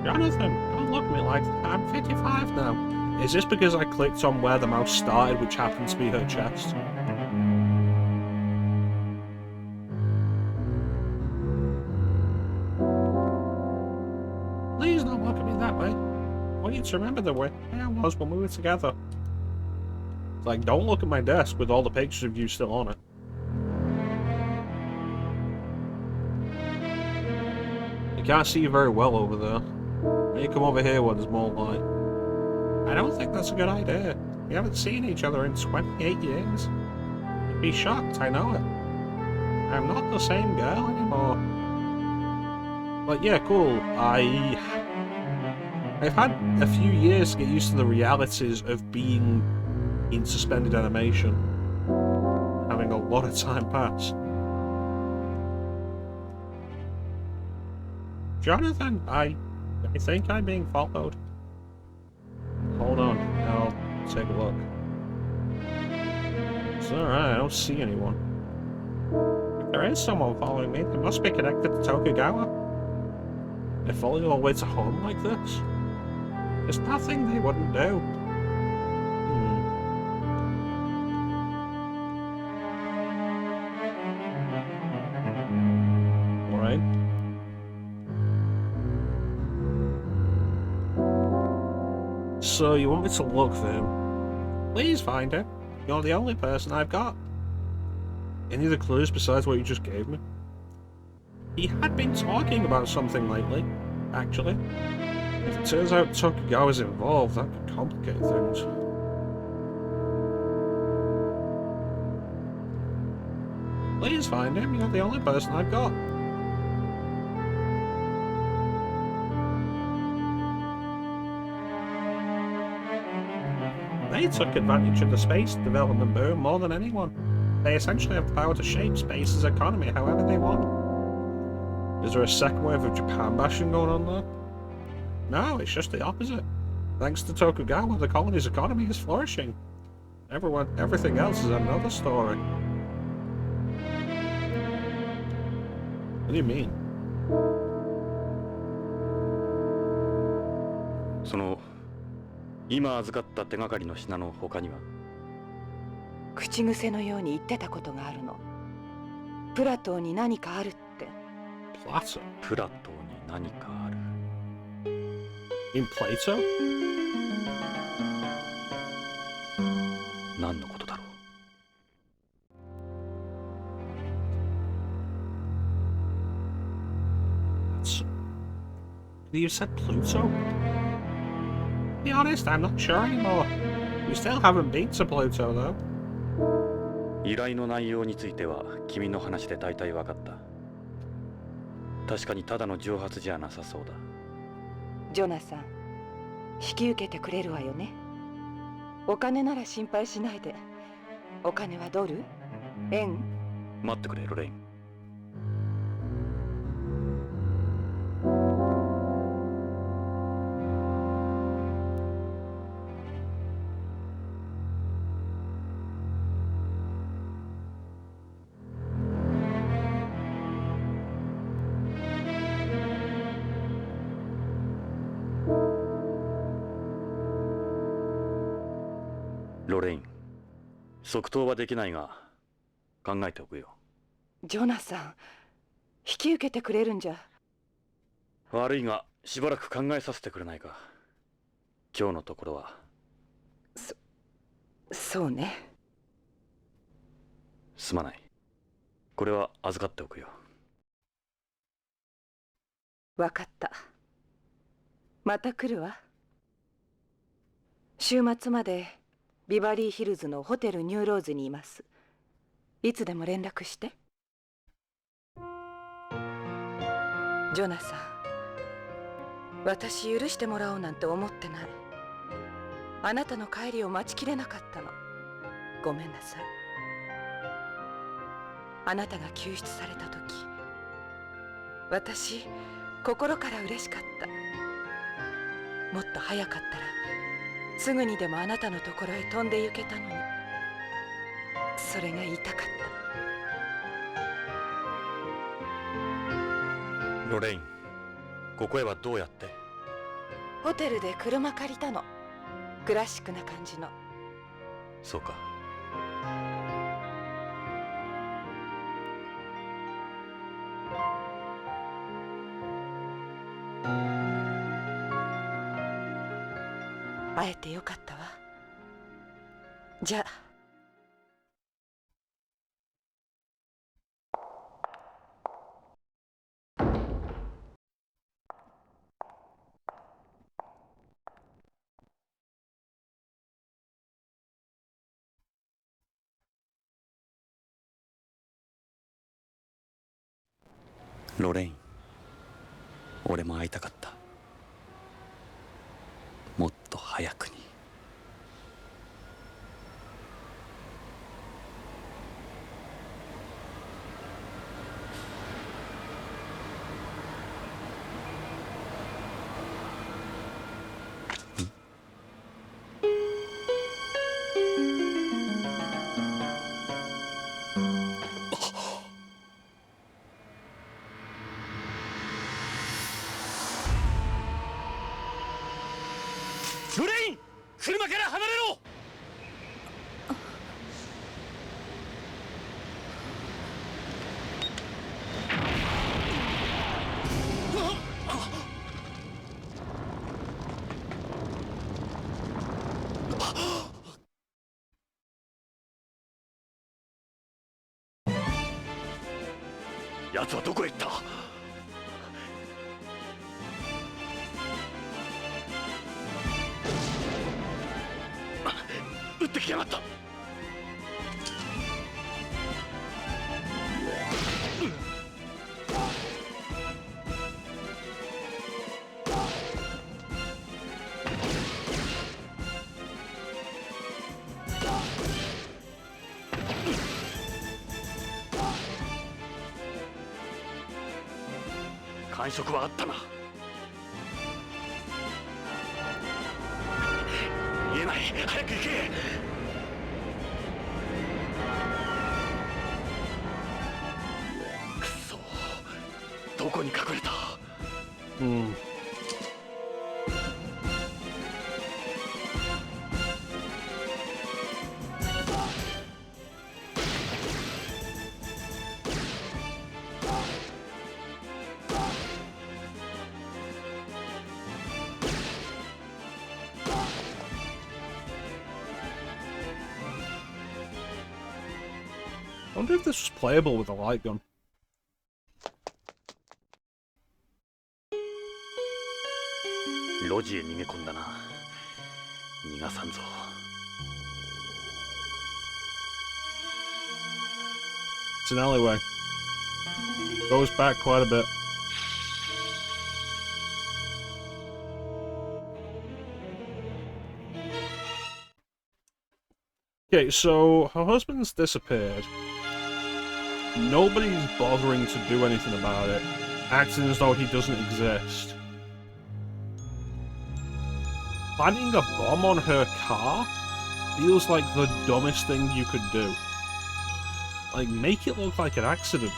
Jonathan, don't look at me like that. I'm 55 now. Is this because I clicked on where the mouse started, which happened to be her chest? Please don't look at me that way. I want you to remember the way I was when we were together. It's like, don't look at my desk with all the pictures of you still on it. I can't see you very well over there. You come over here where there's more light. I don't think that's a good idea. We haven't seen each other in 28 years. You'd be shocked, I know it. I'm not the same girl anymore. But yeah, cool. I've had a few years to get used to the realities of being in suspended animation. Having a lot of time pass. Jonathan, I think I'm being followed. Hold on, I'll take a look. It's alright, I don't see anyone. If there is someone following me, they must be connected to Tokugawa. They follow you all the way to home like this? There's nothing they wouldn't do. Alright. So you want me to look for him? Please find him. You're the only person I've got. Any other clues besides what you just gave me? He had been talking about something lately, actually. If it turns out Tokugawa's involved, that could complicate things. Please find him. You're the only person I've got. They took advantage of the space development boom more than anyone. They essentially have the power to shape space's economy however they want. Is there a second wave of Japan bashing going on there? No, it's just the opposite. Thanks to Tokugawa, the colony's economy is flourishing. Everything else is another story. What do you mean? その今預かった手がかりの品の他には。口癖のように言ってたことがあるの。プラトーに何かあるって。Plato? プラトーに何かある。 In Plato? 何のことだろう。You said Pluto? To be honest, I'm not sure anymore. We still haven't been to Pluto, though. 依頼の内容については君の話で大体分かった。確かにただの蒸発じゃなさそうだ。ジョナサン、引き受けてくれるわよね。お金なら心配しないで。お金はドル？円？待ってくれ、ロレイン。ロレイン、即答はできないが考えておくよ。ジョナサン、引き受けてくれるんじゃ。悪いがしばらく考えさせてくれないか。今日のところは。そうね。すまない。これは預かっておくよ。わかった。また来るわ。週末までビバリーヒルズのホテルニューローズにいます。いつでも連絡して。ジョナサン、私許してもらおうなんて思ってない。あなたの帰りを待ちきれなかったの。ごめんなさい。あなたが救出された時、私心から嬉しかった。もっと早かったらすぐにでもあなたのところへ飛んで行けたのに。それが言いたかった。ロレイン、ここへはどうやって？ホテルで車借りたの。クラシックな感じの。そうか。会えてよかったわ。じゃあ。ロレイン、俺も会いたかった。もっと早くに。ロレイン、車から離れろ！奴はどこへ行った？撃ってきやがった。感触はあったな。言えない。早く行け。Hmm. I wonder if this was playable with a light gun. It's an alleyway. Goes back quite a bit. Okay, so her husband's disappeared. Nobody's bothering to do anything about it, acting as though he doesn't exist. Planting a bomb on her car feels like the dumbest thing you could do. Like, make it look like an accident.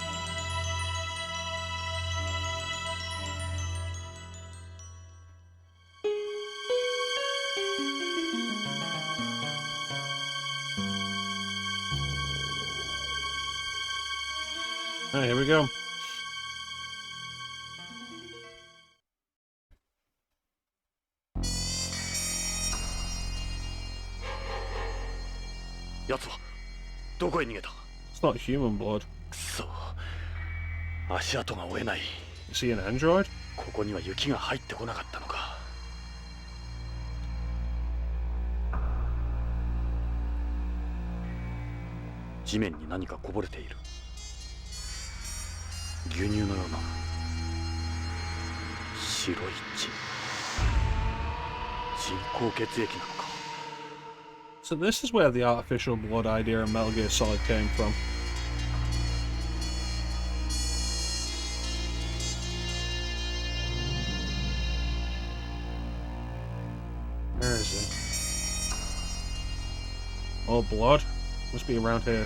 Alright, here we go. It's not human blood. Is he an android? ここには雪が入ってこなかったのか。地面に何かこぼれている。牛乳のような白い血。人工血液なのか。 So this is where the artificial blood idea in Metal Gear Solid came from. Where is it? Oh, blood? Must be around here.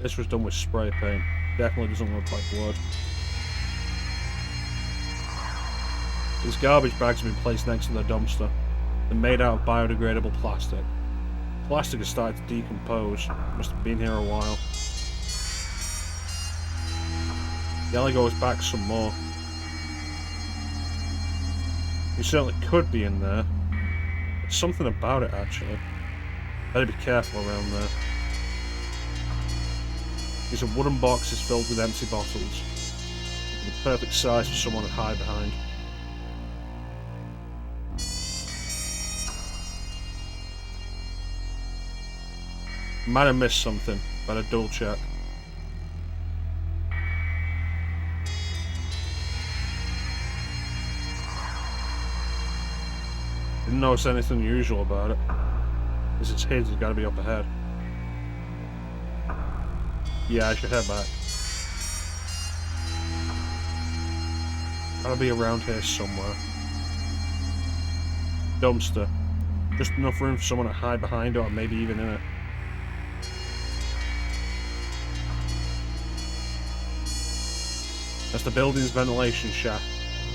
This was done with spray paint. Definitely doesn't look like blood. These garbage bags have been placed next to the dumpster. They're made out of biodegradable plastic. Plastic has started to decompose. Must have been here a while. The alley goes back some more. You certainly could be in there. There's something about it, actually. Better be careful around there. These are wooden boxes filled with empty bottles. The perfect size for someone to hide behind. Might have missed something. Better double check. Didn't notice anything unusual about it. As it's hid, it's gotta be up ahead. Yeah, I should head back. Gotta be around here somewhere. Dumpster. Just enough room for someone to hide behind it, or maybe even in it. That's the building's ventilation shaft.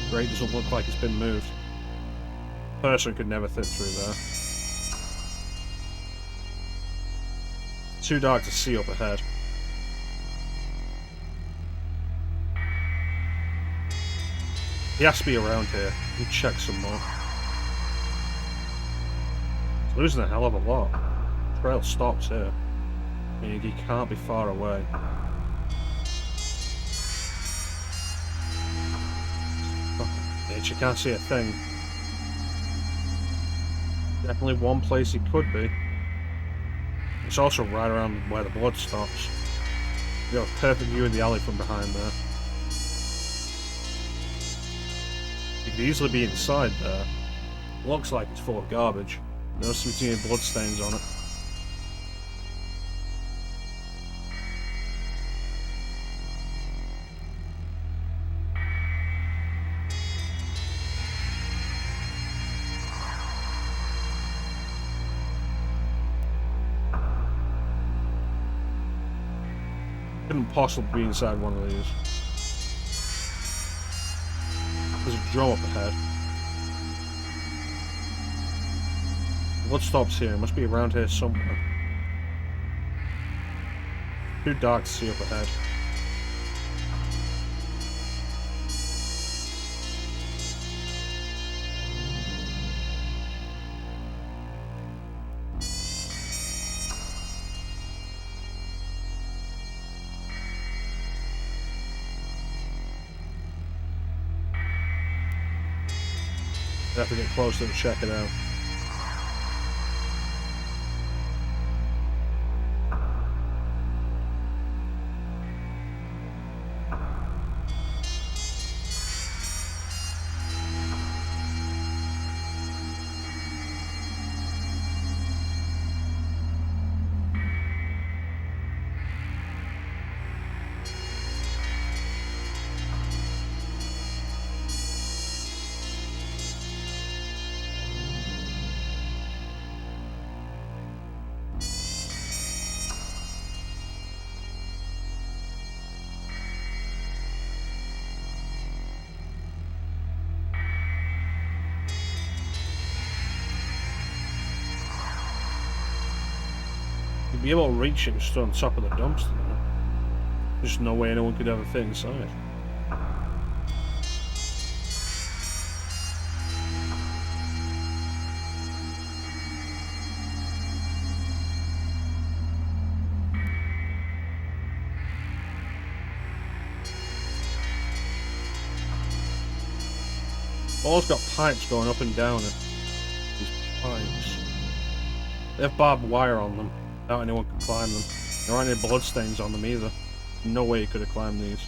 Grate doesn't look like it's been moved. A person could never fit through there. Too dark to see up ahead. He has to be around here. We'll check some more. He's losing a hell of a lot. The trail stops here. Meaning he can't be far away. You can't see a thing. Definitely one place he could be. It's also right around where the blood stops. You have a perfect view of the alley from behind there. You could easily be inside there. Looks like it's full of garbage. There's some teeny blood stains on it. Couldn't possibly be inside one of these. There's a drum up ahead. Blood stops here. It must be around here somewhere. Too dark to see up ahead. I have to get closer to check it out. You'd be able to reach it just on top of the dumpster now. There's no way anyone could ever fit inside. All's got pipes going up and down it. These pipes. They have barbed wire on them. Doubt anyone could climb them. There aren't any bloodstains on them either. No way you could have climbed these.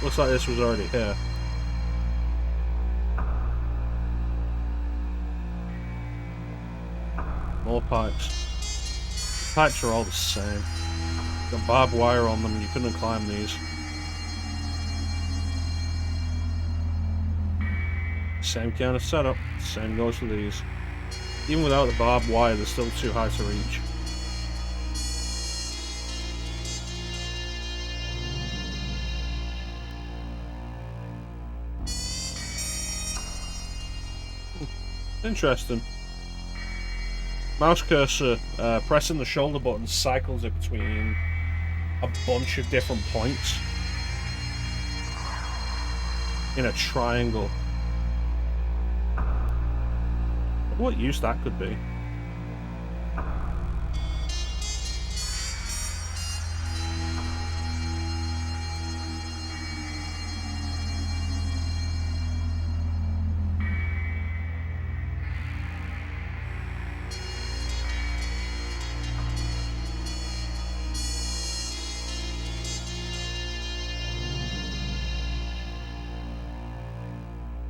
Looks like this was already here. More pipes. The pipes are all the same. Got barbed wire on them, you couldn't climb these. Same kind of setup, same goes for these. Even without the barbed wire, they're still too high to reach. Interesting. Mouse cursor, pressing the shoulder button cycles it between a bunch of different points in a triangle. What use that could be.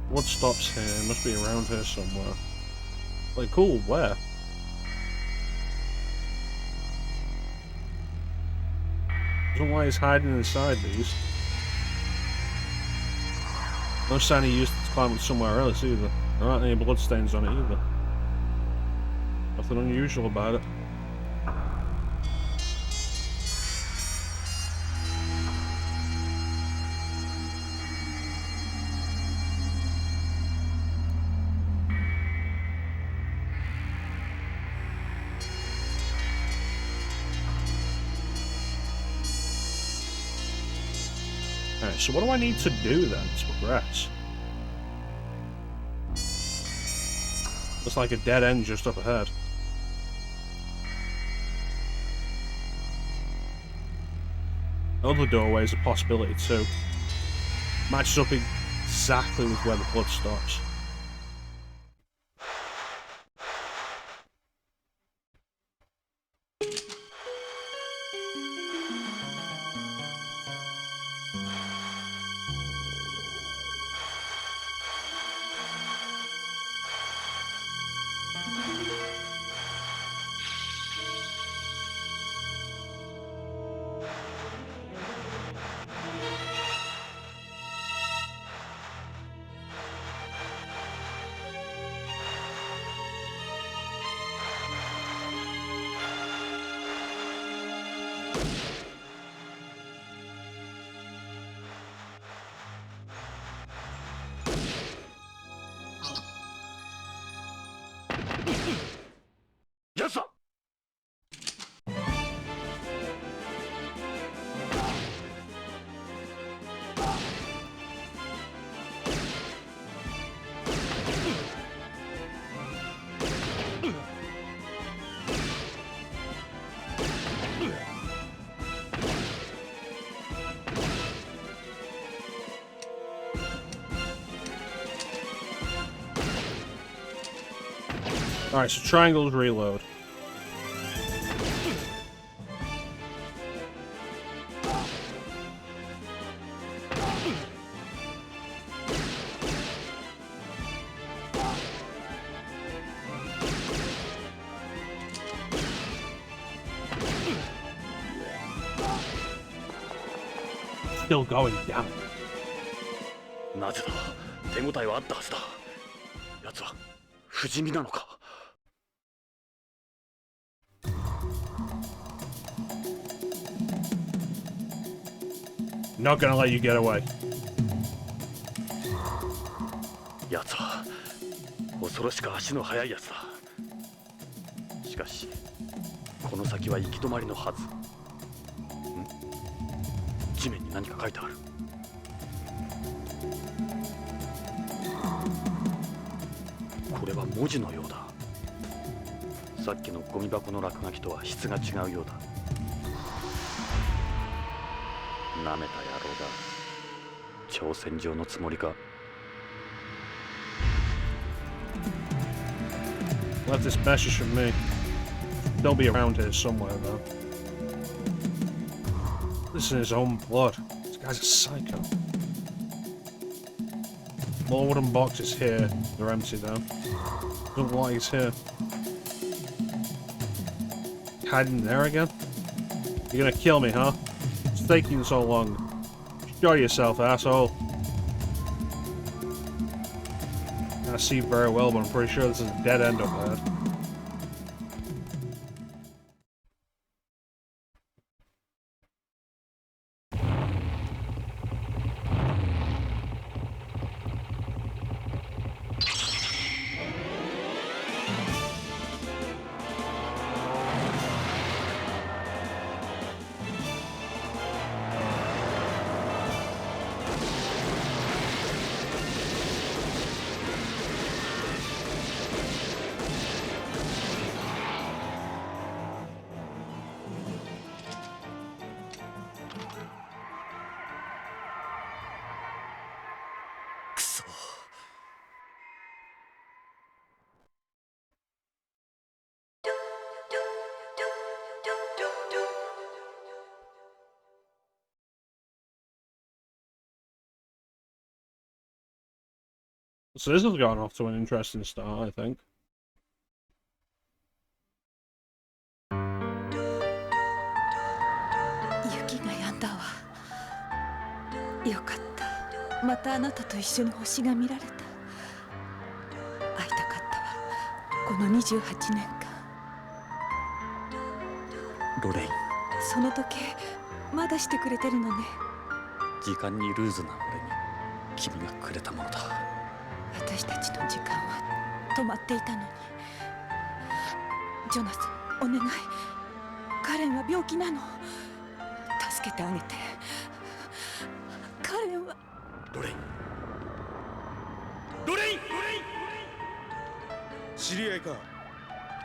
What stops here? It must be around here somewhere. Like, cool, where? I don't know why he's hiding inside these. No sign he used to climb somewhere else either. There aren't any bloodstains on it either. Nothing unusual about it. Alright, so what do I need to do then to progress? Looks like a dead end just up ahead. Other doorway is a possibility too. Matches up exactly with where the blood stops. Alright, so triangles reload. Still going down. なぜだ。手応えはあったはずだ。奴は不死身なのか。Not gonna let you get away. 奴は恐ろしく足の速い奴だ。しかしこの先は行き止まりのはず。地面に何か書いてある。これは文字のようだ。さっきのゴミ箱の落書きとは質が違うようだ。なめた野郎だ。挑戦状のつもりか。Left this message from me. They'll be around here somewhere, though. This is his own blood. This guy's a psycho. More wooden boxes here. They're empty, though. Don't know why he's here. Hiding there again? You're gonna kill me, huh? It's taking so long. Show yourself, asshole. I see very well, but I'm pretty sure this is a dead end up there. So this has gone off to an interesting start, I think. 雪が止んだわ。よかった。またあなたと一緒に星が見られた。会いたかったわ。この28年間。ロレイン、その時計まだしてくれてるのね。時間にルーズな俺に君がくれたものだ。私たちの時間は止まっていたのに。ジョナサン、お願い。カレンは病気なの。助けてあげて。カレンは。ロレイン、ロレイン、知り合いか。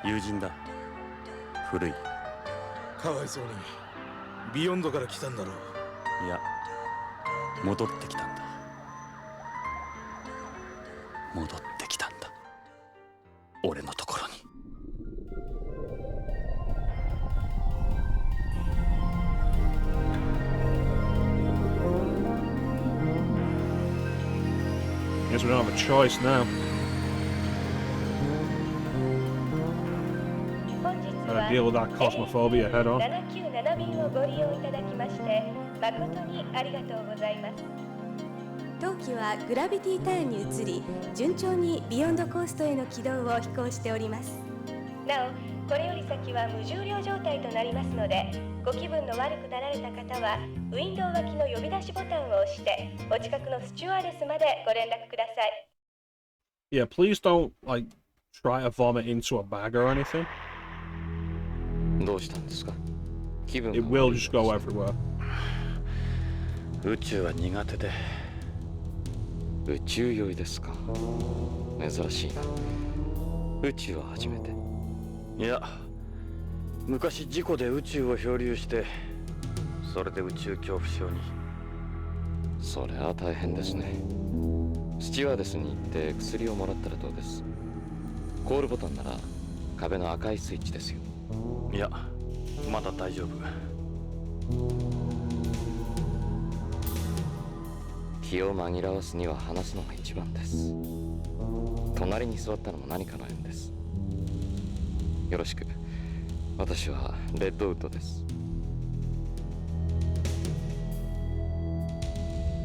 友人だ。古い。かわいそうにビヨンドから来たんだろう。いや、戻ってきたんだ。戻ってきたんだ。俺のところに。Guess we don't have a choice now. 本日 Gotta は deal with that cosmophobia head on. 797便をご利用いただきまして誠にありがとうございます。当機はグラビティターンに移り、順調にビヨンドコーストへの軌道を飛行しております。なお、これより先は無重量状態となりますので、ご気分の悪くなられた方はウィンドウ脇の呼び出しボタンを押してお近くのスチュワーデスまでご連絡ください。Yeah, please don't, like, try to vomit into a bag or anything. どうしたんですか？気分が It will just go everywhere. 宇宙は苦手で。宇宙酔いですか？珍しいな。宇宙は初めて。いや、昔事故で宇宙を漂流して、それで宇宙恐怖症に。それは大変ですね。スチュワーデスに行って薬をもらったらどうです？コールボタンなら壁の赤いスイッチですよ。いや、まだ大丈夫。気を紛らわすには話すのが一番です。隣に座ったのも何かの縁です。よろしく。私はレッドウッドです。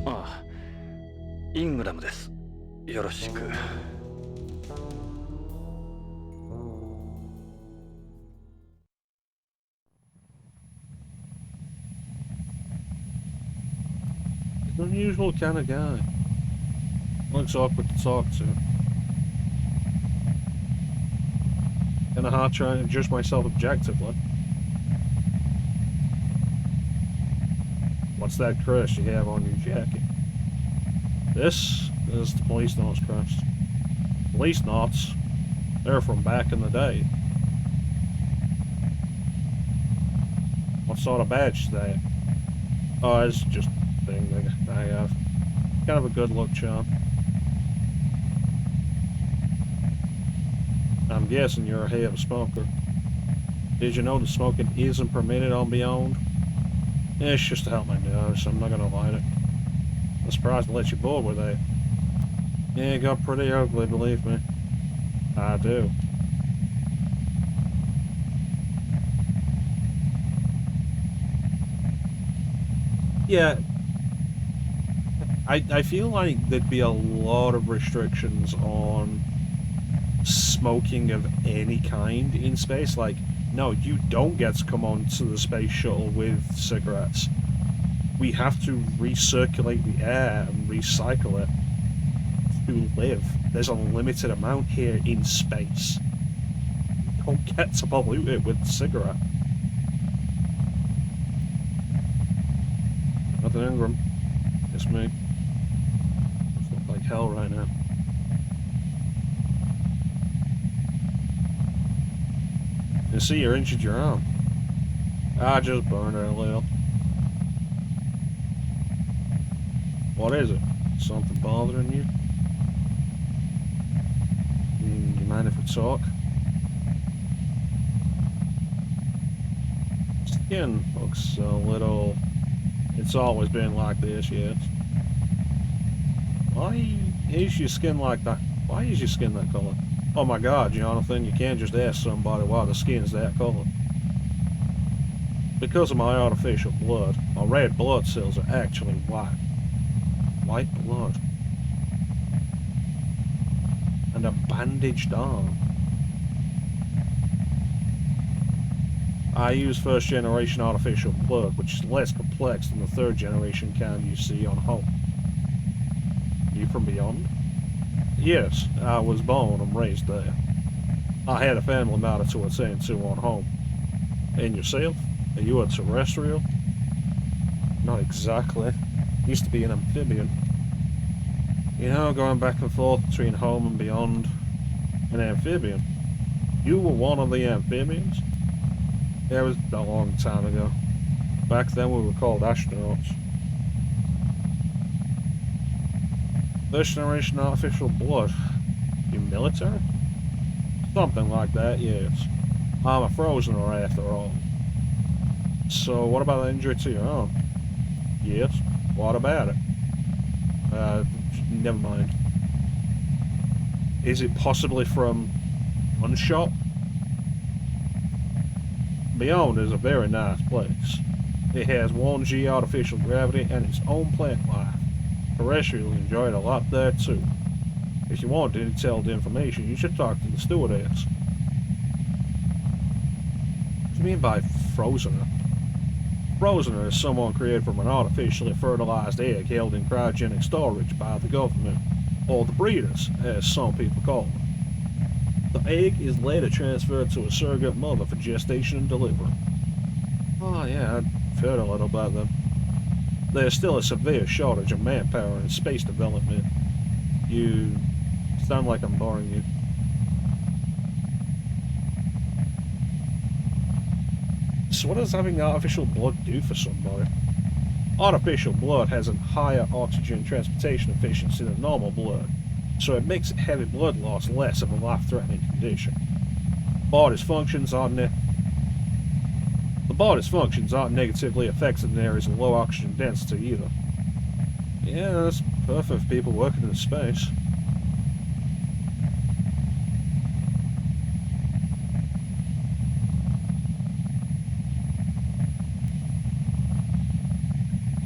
ああ、イングラムです。よろしく。Unusual kind of guy. Looks awkward to talk to. Kinda hard trying to judge myself objectively. What's that crest you have on your jacket? This is the Policenauts crest. Policenauts, they're from back in the day. What sort of badge is that? Oh, it's just a thing that I have. Kind of a good look charm. I'm guessing you're a heavy smoker. Did you know that smoking isn't permitted on Beyond? It's just to help my nose, I'm not gonna light it. I'm surprised to let you bored with that. Yeah, it got pretty ugly, believe me. I do. Yeah, I feel like there'd be a lot of restrictions on smoking of any kind in space. Like, no, you don't get to come onto the space shuttle with cigarettes. We have to recirculate the air and recycle it to live. There's a limited amount here in space. You don't get to pollute it with cigarette. Nothing Ingram. It's me. I look like hell right now. You see, you injured your arm. I just burned it a little. What is it? Something bothering you? You mind if we talk? Skin looks a little... It's always been like this, yes. Why is your skin like that? Why is your skin that color? Oh my god, Jonathan, you can't just ask somebody why the skin's that color. Because of my artificial blood, my red blood cells are actually white. White blood. And a bandaged arm. I use first generation artificial blood, which is less complex than the third generation kind you see on home. You from Beyond? Yes, I was born and raised there. I had a family matter to attend to on home. And yourself? Are you a terrestrial? Not exactly. Used to be an amphibian. You know, going back and forth between home and Beyond. An amphibian? You were one of the amphibians? Yeah, it was a long time ago. Back then we were called astronauts. First generation artificial blood. You military? Something like that, yes. I'm a frozener after all. So what about the injury to your arm? Yes. What about it? Never mind. Is it possibly from one shot? Beyond is a very nice place. It has 1G artificial gravity and its own plant life. Terrestrials enjoy it a lot there too. If you want detailed information, you should talk to the stewardess. What do you mean by frozener? Frozener is someone created from an artificially fertilized egg held in cryogenic storage by the government, or the breeders, as some people call them. The egg is later transferred to a surrogate mother for gestation and delivery. Oh yeah, I've heard a little about them. There's still a severe shortage of manpower in space development. You sound like I'm boring you. So what does having artificial blood do for somebody? Artificial blood has a higher oxygen transportation efficiency than normal blood, so it makes heavy blood loss less of a life-threatening condition. body's functions aren't negatively affected in areas of low oxygen density either. Yeah, that's perfect for people working in space.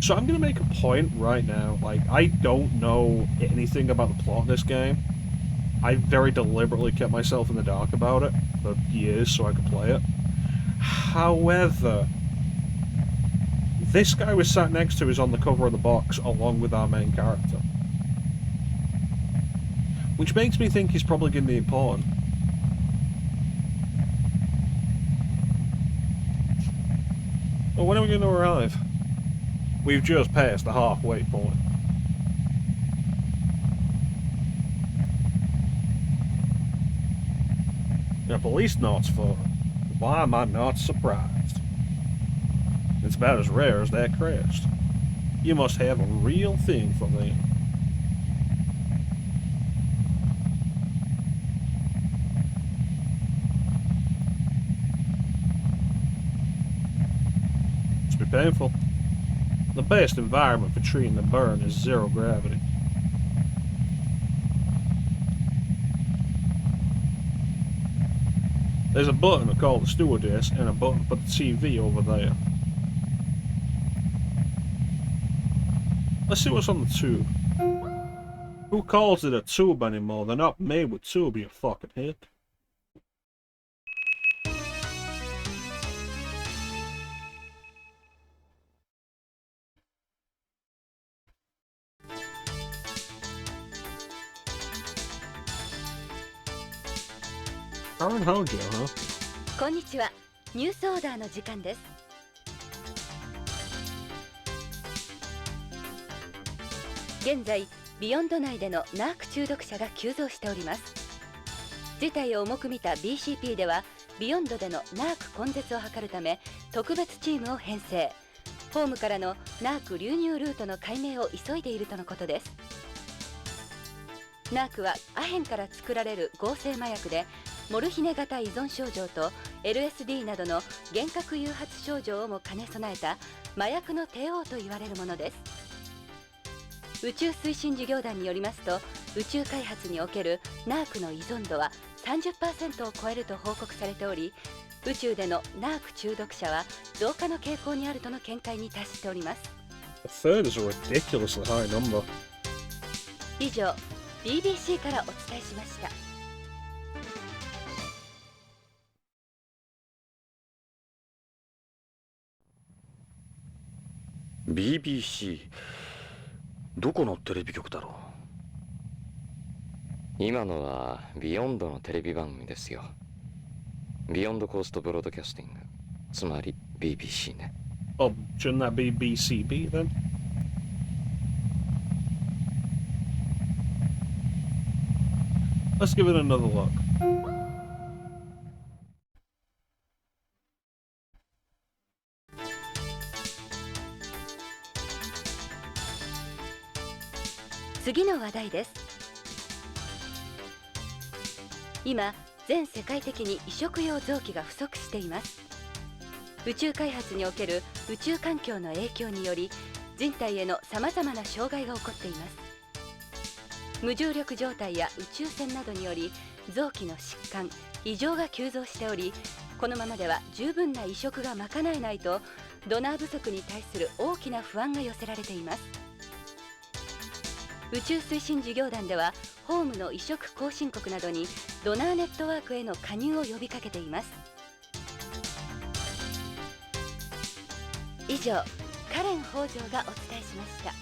So I'm going to make a point right now, like, I don't know anything about the plot of this game. I very deliberately kept myself in the dark about it for years so I could play it. However, this guy we're sat next to is on the cover of the box along with our main character. Which makes me think he's probably going to be important. Well, when are we going to arrive? We've just passed the halfway point. A Policenauts photo. Why am I not surprised? It's about as rare as that crest. You must have a real thing for them. Must be painful. The best environment for treating the burn is zero gravity. There's a button to call the stewardess and a button to put the TV over there. Let's see what's on the tube. Who calls it a tube anymore? They're not made with tube, you fucking hit. Shaun Hojo, huh? こんにちは。ニュースオーダーの時間です。現在、ビヨンド内でのナーク中毒者が急増しております。事態を重く見た BCP では、ビヨンドでのナーク根絶を図るため、特別チームを編成。ホームからのナーク流入ルートの解明を急いでいるとのことです。ナークはアヘンから作られる合成麻薬で、モルヒネ型依存症状と LSD などの幻覚誘発症状をも兼ね備えた麻薬の帝王と言われるものです。宇宙推進事業団によりますと、宇宙開発におけるナークの依存度は 30% を超えると報告されており、宇宙でのナーク中毒者は増加の傾向にあるとの見解に達しております。A third is a ridiculously high number. 以上、BBC からお伝えしました。BBC どこのテレビ局だろう。今のはビヨンドのテレビ番組ですよ。ビヨンドコーストブロードキャスティング、つまり BBC ね。Oh, shouldn't that be BCB then? Let's give it another look.「次の話題です。今、全世界的に移植用臓器が不足しています。宇宙開発における宇宙環境の影響により、人体へのさまざまな障害が起こっています。無重力状態や宇宙船などにより、臓器の疾患、異常が急増しており、このままでは十分な移植が賄えないと、ドナー不足に対する大きな不安が寄せられています。宇宙推進事業団では、ホームの移植後進国などにドナーネットワークへの加入を呼びかけています。以上、カレン北条がお伝えしました。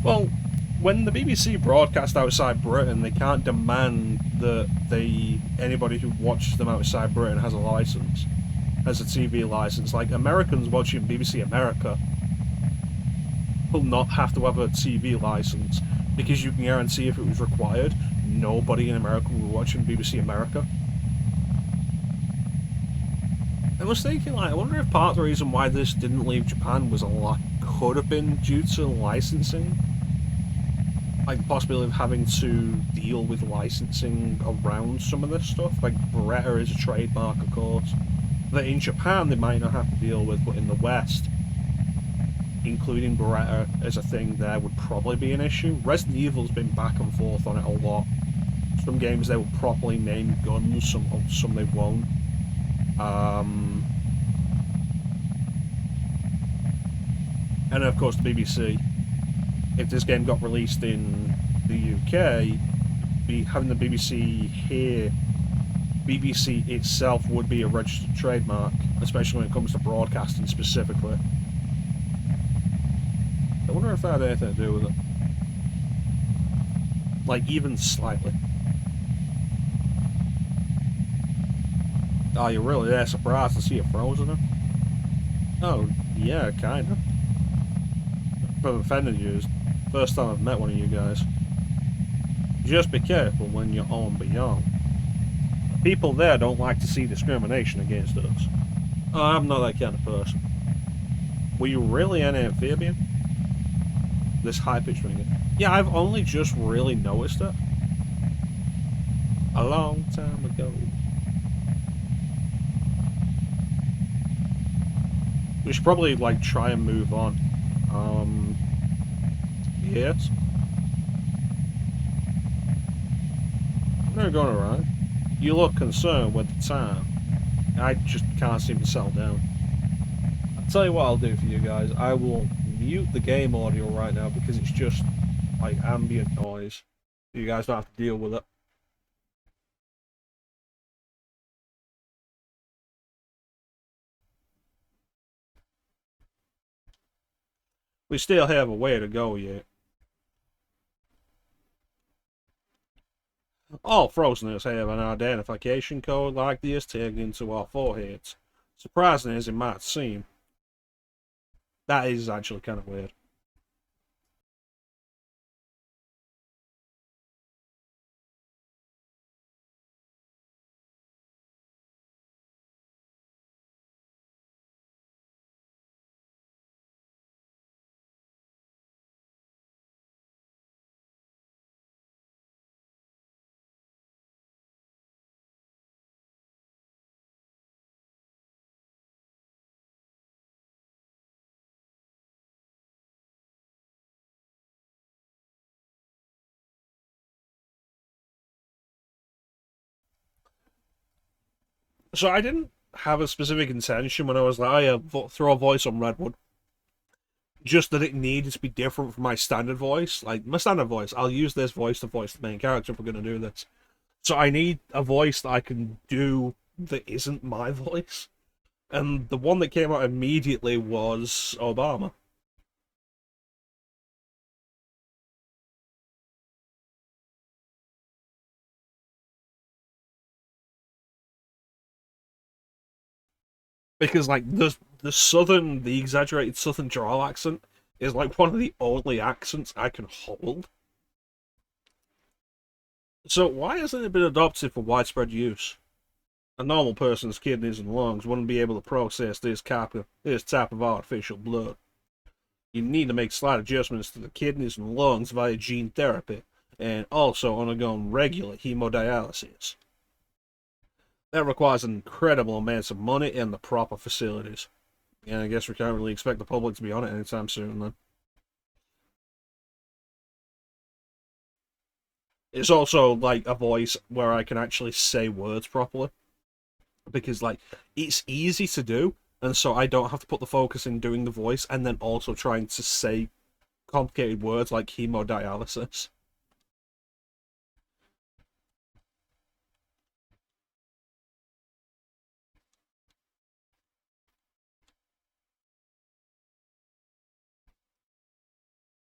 Well, when the BBC broadcast outside Britain, they can't demand that anybody who watches them outside Britain has a license, has a TV license. Like, Americans watching BBC America will not have to have a TV license, because you can guarantee if it was required, nobody in America would be watching BBC America. I was thinking, like, I wonder if part of the reason why this didn't leave Japan was could have been due to licensing. Like, the possibility of having to deal with licensing around some of this stuff. Like, Beretta is a trademark, of course, that in Japan they might not have to deal with, but in the West, including Beretta as a thing there, would probably be an issue. Resident Evil's been back and forth on it a lot. Some games they will properly name guns, some they won't. And of course the BBC. If this game got released in the UK, having the BBC here, BBC itself would be a registered trademark, especially when it comes to broadcasting specifically. I wonder if that had anything to do with it. Like, even slightly. Oh, you're really that surprised to see it frozen? Huh? Oh, yeah, kinda. I've offended you. First time I've met one of you guys. Just be careful when you're on Beyond. People there don't like to see discrimination against us. Oh, I'm not that kind of person. Were you really an amphibian? This high-pitched ringing. Yeah, I've only just really noticed it. A long time ago. We should probably, like, try and move on. Yes? They're going around. You look concerned with the time. I just can't seem to settle down. I'll tell you what I'll do for you guys. I will mute the game audio right now because it's just, like, ambient noise. You guys don't have to deal with it. We still have a way to go yet. All Frozeners have an identification code like this tagged into our foreheads. Surprising as it might seem. That is actually kind of weird. So I didn't have a specific intention when I was like, oh yeah, throw a voice on Redwood. Just that it needed to be different from my standard voice. Like, my standard voice, I'll use this voice to voice the main character if we're going to do this. So I need a voice that I can do that isn't my voice. And the one that came out immediately was Obama. Because, like, the exaggerated southern drawl accent is, like, one of the only accents I can hold. So why hasn't it been adopted for widespread use? A normal person's kidneys and lungs wouldn't be able to process this type of artificial blood. You need to make slight adjustments to the kidneys and lungs via gene therapy, and also undergoing regular hemodialysis. That requires incredible amounts of money and the proper facilities. And I guess we can't really expect the public to be on it anytime soon then. It's also, like, a voice where I can actually say words properly. Because, like, it's easy to do, and so I don't have to put the focus in doing the voice and then also trying to say complicated words like hemodialysis.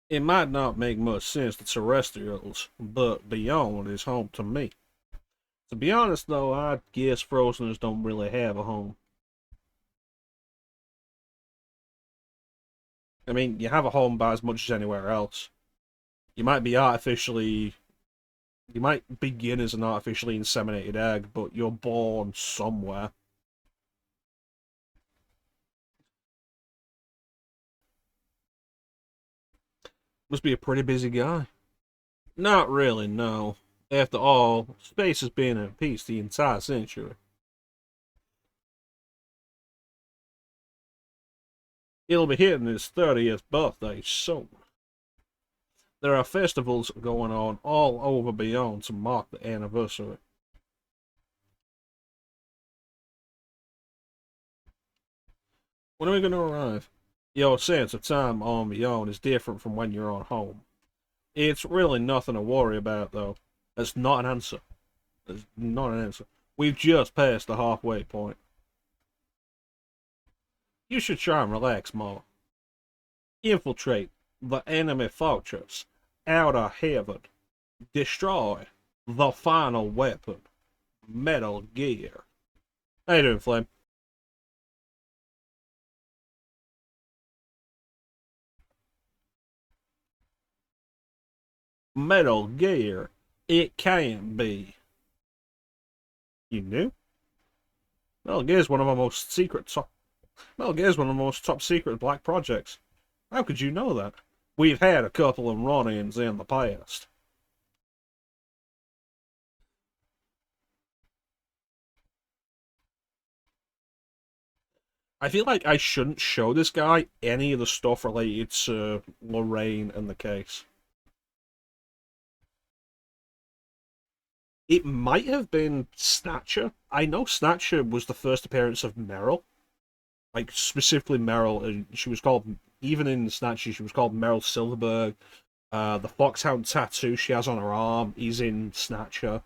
It might not make much sense to terrestrials, but Beyond is home to me. To be honest, though, I guess Frozeners don't really have a home. I mean, you have a home about as much as anywhere else. You might begin as an artificially inseminated egg, but you're born somewhere. Must be a pretty busy guy. Not really, no. After all, space has been at peace the entire century. He'll be hitting his 30th birthday soon. There are festivals going on all over beyond to mark the anniversary. When are we going to arrive? Your sense of time on beyond is different from when you're on home. It's really nothing to worry about, though. That's not an answer. That's not an answer. We've just passed the halfway point. You should try and relax more. Infiltrate the enemy fortress. Outer heaven. Destroy the final weapon. Metal Gear. How you doing, Flame? Metal Gear. It can be. You knew? Metal Gear is one of our most secret Metal Gear is one of the most top secret black projects. How could you know that? We've had a couple of run-ins in the past. I feel like I shouldn't show this guy any of the stuff related to Lorraine and the case. It might have been Snatcher. I know Snatcher was the first appearance of Meryl. Like, specifically Meryl, and she was called, even in Snatcher, she was called Meryl Silverberg. The Foxhound tattoo she has on her arm is in Snatcher.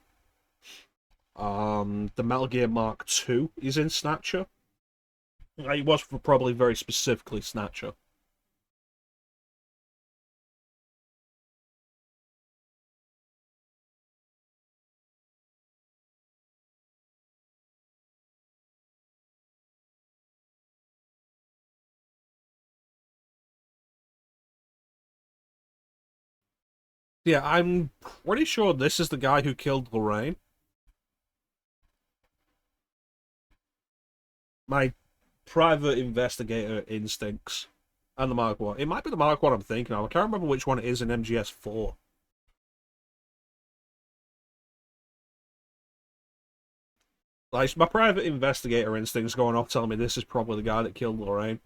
The Metal Gear Mark II is in Snatcher. It was probably very specifically Snatcher. Yeah, I'm pretty sure this is the guy who killed Lorraine. My private investigator instincts. And the Mark 1. It might be the Mark 1 I'm thinking of. I can't remember which one it is in MGS4. Like, my private investigator instincts going off telling me this is probably the guy that killed Lorraine.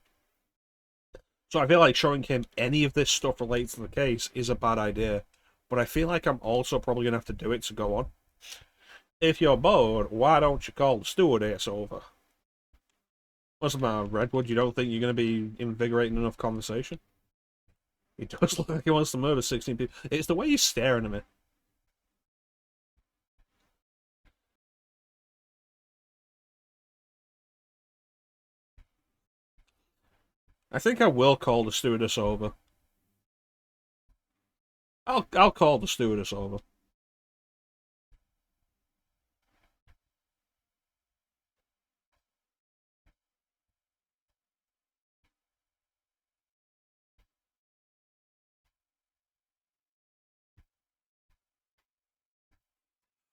So I feel like showing him any of this stuff related to the case is a bad idea. But I feel like I'm also probably going to have to do it to go on. If you're bored, why don't you call the stewardess over? What's the matter, Redwood? You don't think you're going to be invigorating enough conversation? He does look like he wants to murder 16 people. It's the way he's staring at me. I think I will call the stewardess over. I'll call the stewardess over.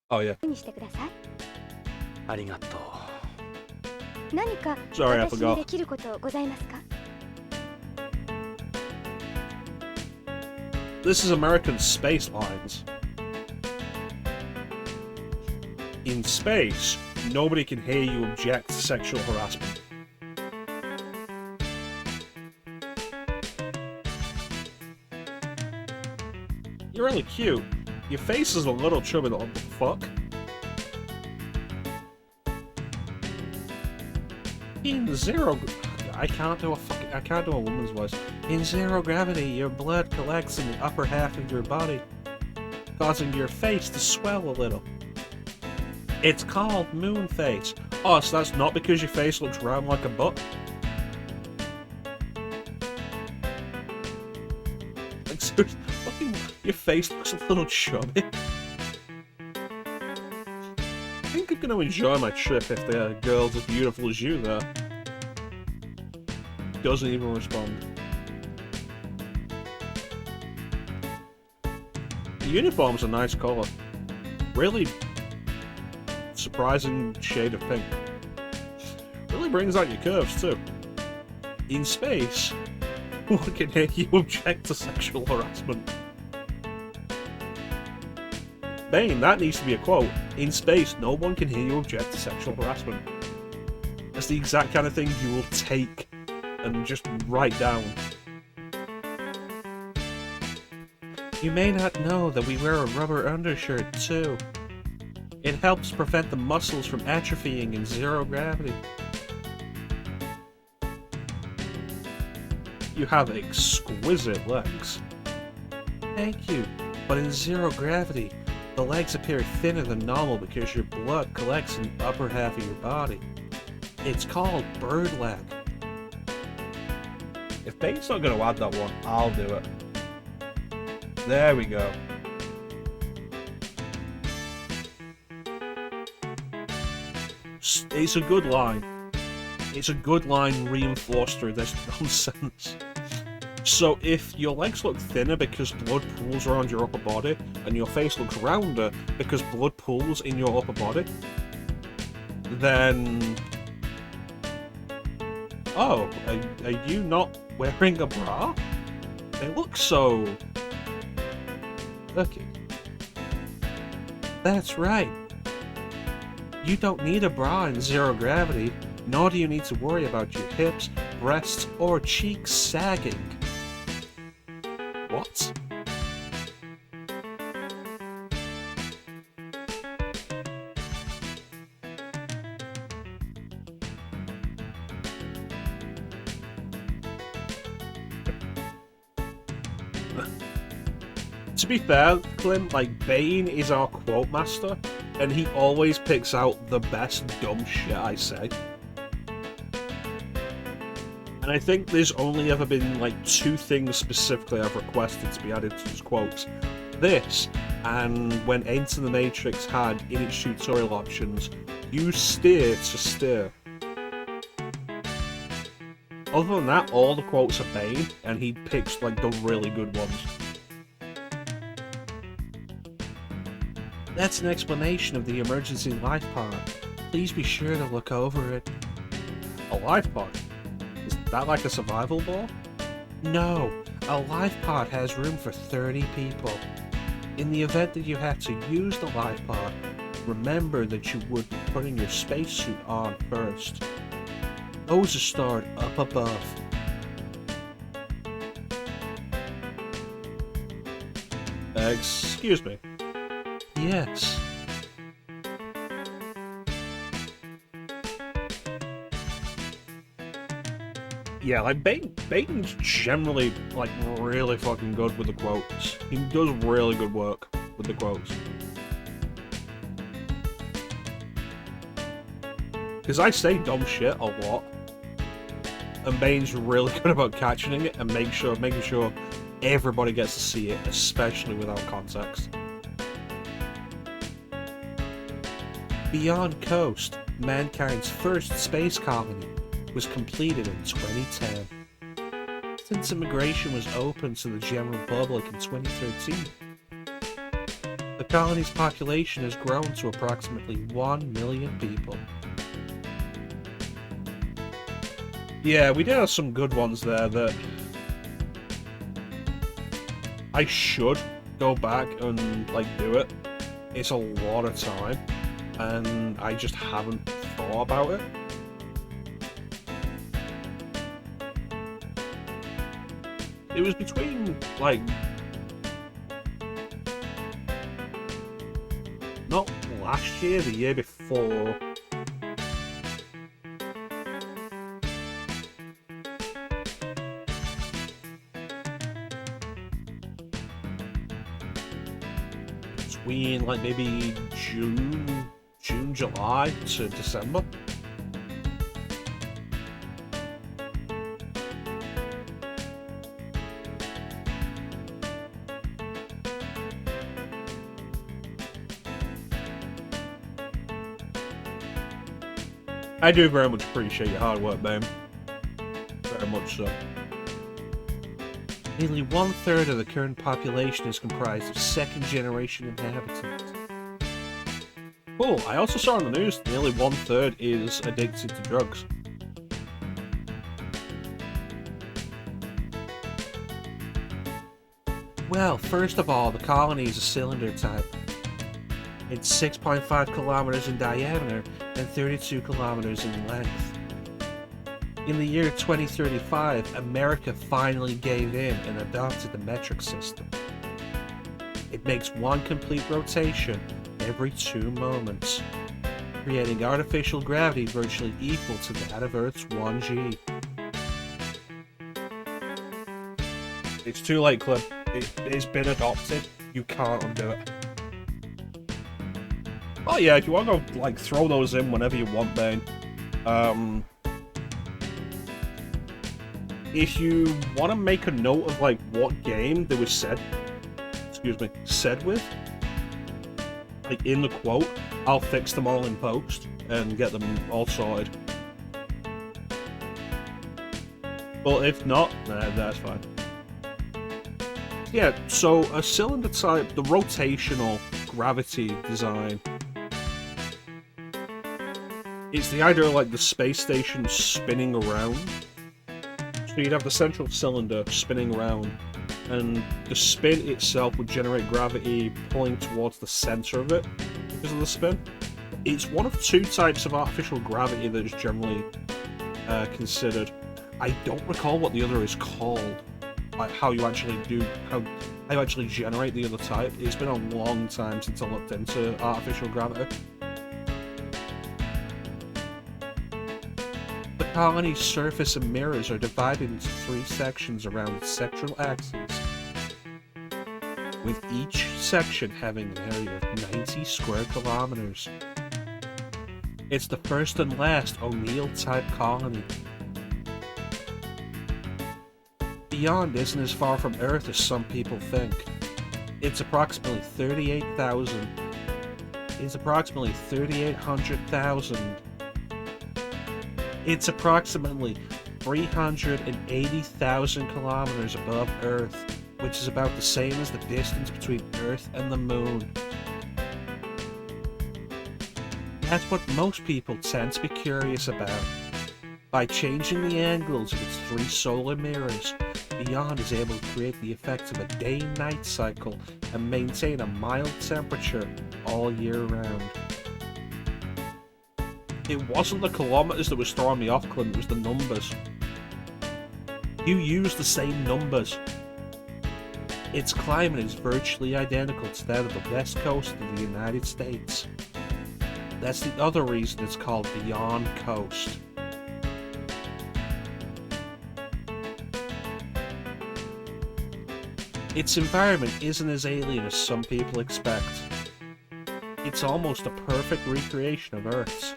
Oh yeah. ありがとう。何か Sorry, I 私に forgot. できることございますか？ This is American space lines. In space, nobody can hear you object to sexual harassment. You're really cute. Your face is a little chubby though. What the fuck? In zero... I can't do a woman's voice. In zero gravity, your blood collects in the upper half of your body, causing your face to swell a little. It's called moon face. Oh, so that's not because your face looks round like a butt? Like, seriously, fucking, your face looks a little chubby. I think I'm gonna enjoy my trip if the girl's as beautiful as you, though. Doesn't even respond. The uniform's a nice color. Really surprising shade of pink. Really brings out your curves too. In space, one can hear you object to sexual harassment. Bane, that needs to be a quote. In space, no one can hear you object to sexual harassment. That's the exact kind of thing you will take and just write down. You may not know that we wear a rubber undershirt too. It helps prevent the muscles from atrophying in zero gravity. You have exquisite legs. Thank you, but in zero gravity, the legs appear thinner than normal because your blood collects in the upper half of your body. It's called bird leg. If Bane's not going to add that one, I'll do it. There we go. It's a good line. It's a good line reinforced through this nonsense. So if your legs look thinner because blood pools around your upper body, and your face looks rounder because blood pools in your upper body, then... Oh, are you not wearing a bra? They look so... Okay. That's right. You don't need a bra in zero gravity, nor do you need to worry about your hips, breasts, or cheeks sagging. What? To be fair, Clint, like, Bane is our quote master, and he always picks out the best dumb shit I say. And I think there's only ever been, like, 2 things specifically I've requested to be added to his quotes. This, and when Enter the Matrix had, in its tutorial options, use steer to steer. Other than that, all the quotes are Bane, and he picks, like, the really good ones. That's an explanation of the emergency life pod. Please be sure to look over it. A life pod? Is that like a survival ball? No, a life pod has room for 30 people. In the event that you have to use the life pod, remember that you would be putting your spacesuit on first. Those are stored up above. Excuse me. Yes. Yeah, like, Bane's generally, like, really fucking good with the quotes. He does really good work with the quotes. Because I say dumb shit a lot, and Bane's really good about catching it and making sure everybody gets to see it, especially without context. Beyond Coast, mankind's first space colony, was completed in 2010. Since immigration was open to the general public in 2013, the colony's population has grown to approximately 1 million people. Yeah, we did have some good ones there that I should go back and, like, do it. It's a lot of time, and I just haven't thought about it. It was between, like, not last year, the year before. Between, like, maybe June, July to December. I do very much appreciate your hard work, man. Very much so. Nearly 1/3 of the current population is comprised of second-generation inhabitants. Cool, I also saw on the news nearly 1/3 is addicted to drugs. Well, first of all, the colony is a cylinder type. It's 6.5 kilometers in diameter and 32 kilometers in length. In the year 2035, America finally gave in and adopted the metric system. It makes one complete rotation every 2 moments, creating artificial gravity virtually equal to that of Earth's 1G. It's too late, Clip. It's been adopted. You can't undo it. Oh yeah, if you want to go, like, throw those in whenever you want, Bane. If you want to make a note of, like, what game they was said with, like, in the quote, I'll fix them all in post and get them all sorted. But if not, nah, that's fine. Yeah, so a cylinder type, the rotational gravity design, it's the idea of, like, the space station spinning around. So you'd have the central cylinder spinning around, and the spin itself would generate gravity pulling towards the center of it because of the spin. It's one of 2 types of artificial gravity that is generally considered. I don't recall what the other is called. Like how you actually generate the other type. It's been a long time since I looked into artificial gravity. The colony's surface and mirrors are divided into 3 sections around its central axis, with each section having an area of 90 square kilometers. It's the first and last O'Neill-type colony. Beyond isn't as far from Earth as some people think. It's approximately 38,000. It's approximately 3,800,000. It's approximately 380,000 kilometers above Earth, which is about the same as the distance between Earth and the Moon. That's what most people tend to be curious about. By changing the angles of its 3 solar mirrors, Beyond is able to create the effects of a day-night cycle and maintain a mild temperature all year round. It wasn't the kilometers that was throwing me off, Clint, it was the numbers. You use the same numbers. Its climate is virtually identical to that of the west coast of the United States. That's the other reason it's called Beyond Coast. Its environment isn't as alien as some people expect. It's almost a perfect recreation of Earth's.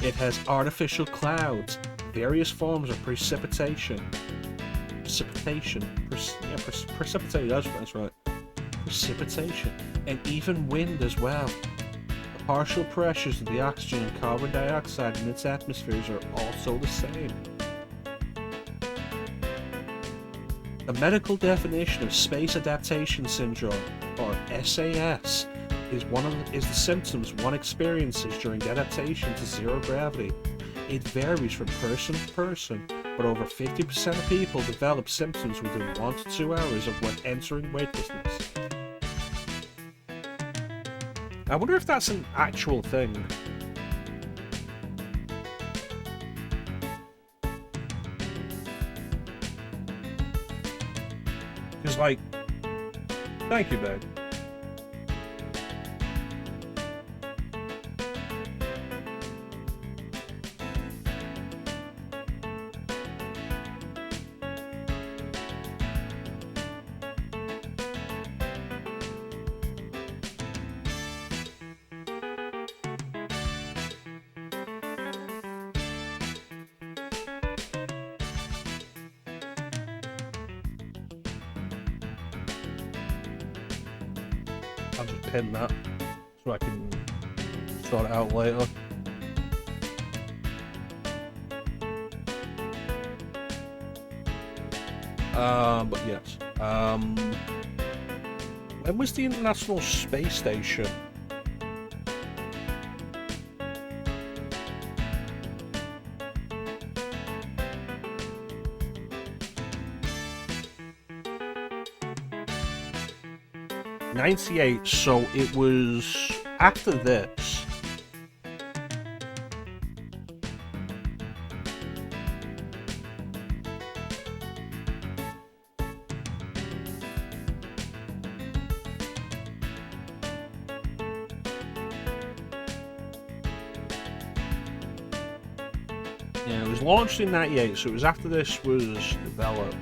It has artificial clouds, various forms of precipitation, and even wind as well. The partial pressures of the oxygen and carbon dioxide in its atmospheres are also the same. The medical definition of Space Adaptation Syndrome, or SAS, is the symptoms one experiences during adaptation to zero gravity. It varies from person to person, but over 50% of people develop symptoms within 1 to 2 hours of when entering weightlessness. I wonder if that's an actual thing. Because, like, thank you, babe. I'll just pin that so I can sort it out later. But yes. When was the International Space Station? 98, so it was after this. Yeah, it was launched in 98, so it was after this was developed.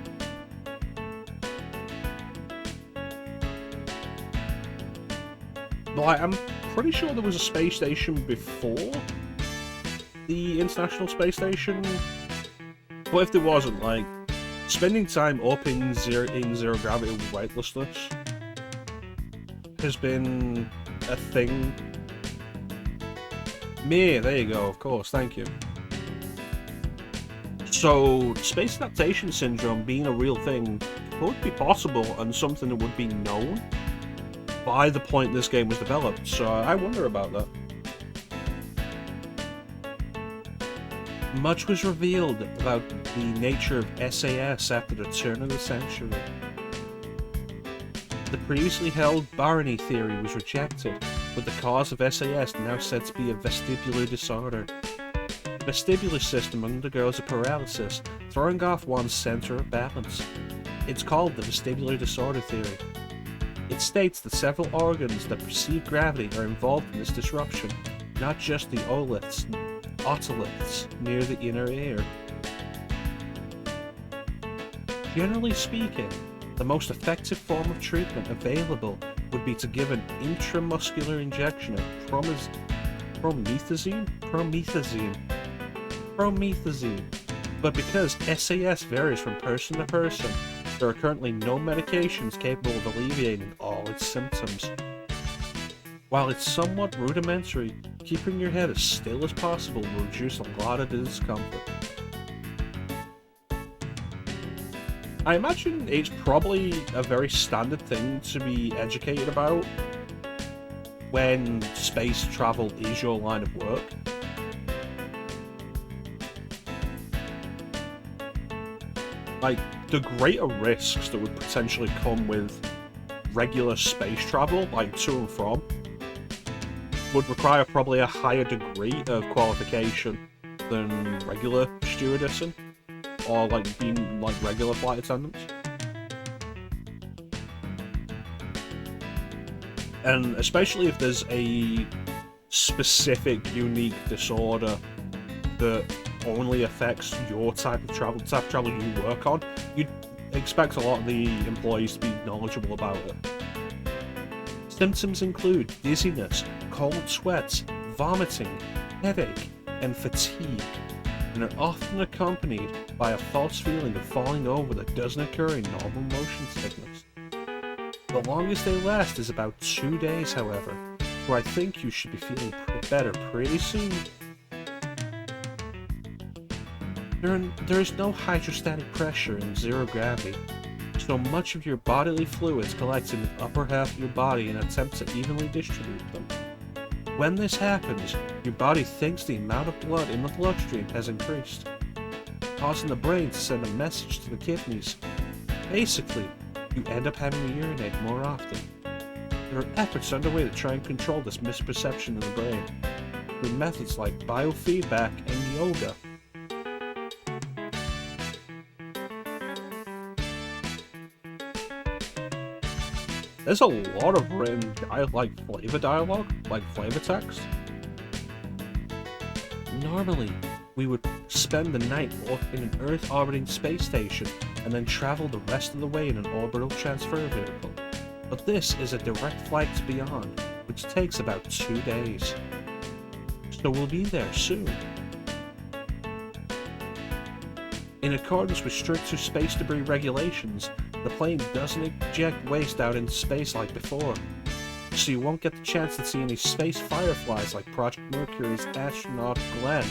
Like, I'm pretty sure there was a space station before the International Space Station, but if there wasn't, like, spending time up in zero gravity weightlessness has been a thing. Me, there you go, of course, thank you. So, space adaptation syndrome being a real thing could be possible and something that would be known by the point this game was developed, so I wonder about that. Much was revealed about the nature of SAS after the turn of the century. The previously held barony theory was rejected, with the cause of SAS now said to be a vestibular disorder. The vestibular system undergoes a paralysis, throwing off one's center of balance. It's called the vestibular disorder theory. It states that several organs that perceive gravity are involved in this disruption, not just the otoliths near the inner ear. Generally speaking, the most effective form of treatment available would be to give an intramuscular injection of promethazine. But because SAS varies from person to person, there are currently no medications capable of alleviating all its symptoms. While it's somewhat rudimentary, keeping your head as still as possible will reduce a lot of the discomfort. I imagine it's probably a very standard thing to be educated about when space travel is your line of work. Like, the greater risks that would potentially come with regular space travel, like to and from, would require probably a higher degree of qualification than regular stewardessing, or like being like regular flight attendants. And especially if there's a specific, unique disorder that only affects your type of travel you work on, you'd expect a lot of the employees to be knowledgeable about it. Symptoms include dizziness, cold sweats, vomiting, headache, and fatigue, and are often accompanied by a false feeling of falling over that doesn't occur in normal motion sickness. The longest they last is about 2 days, however, so I think you should be feeling better pretty soon. There is no hydrostatic pressure in zero gravity, so much of your bodily fluids collect in the upper half of your body in an attempt to evenly distribute them. When this happens, your body thinks the amount of blood in the bloodstream has increased, causing the brain to send a message to the kidneys. Basically, you end up having to urinate more often. There are efforts underway to try and control this misperception in the brain, through methods like biofeedback and yoga. There's a lot of written flavor dialogue, like flavor text. Normally, we would spend the night in an Earth-orbiting space station and then travel the rest of the way in an orbital transfer vehicle. But this is a direct flight to beyond, which takes about 2 days. So we'll be there soon. In accordance with stricter space debris regulations, the plane doesn't eject waste out into space like before, so you won't get the chance to see any space fireflies like Project Mercury's astronaut Glenn,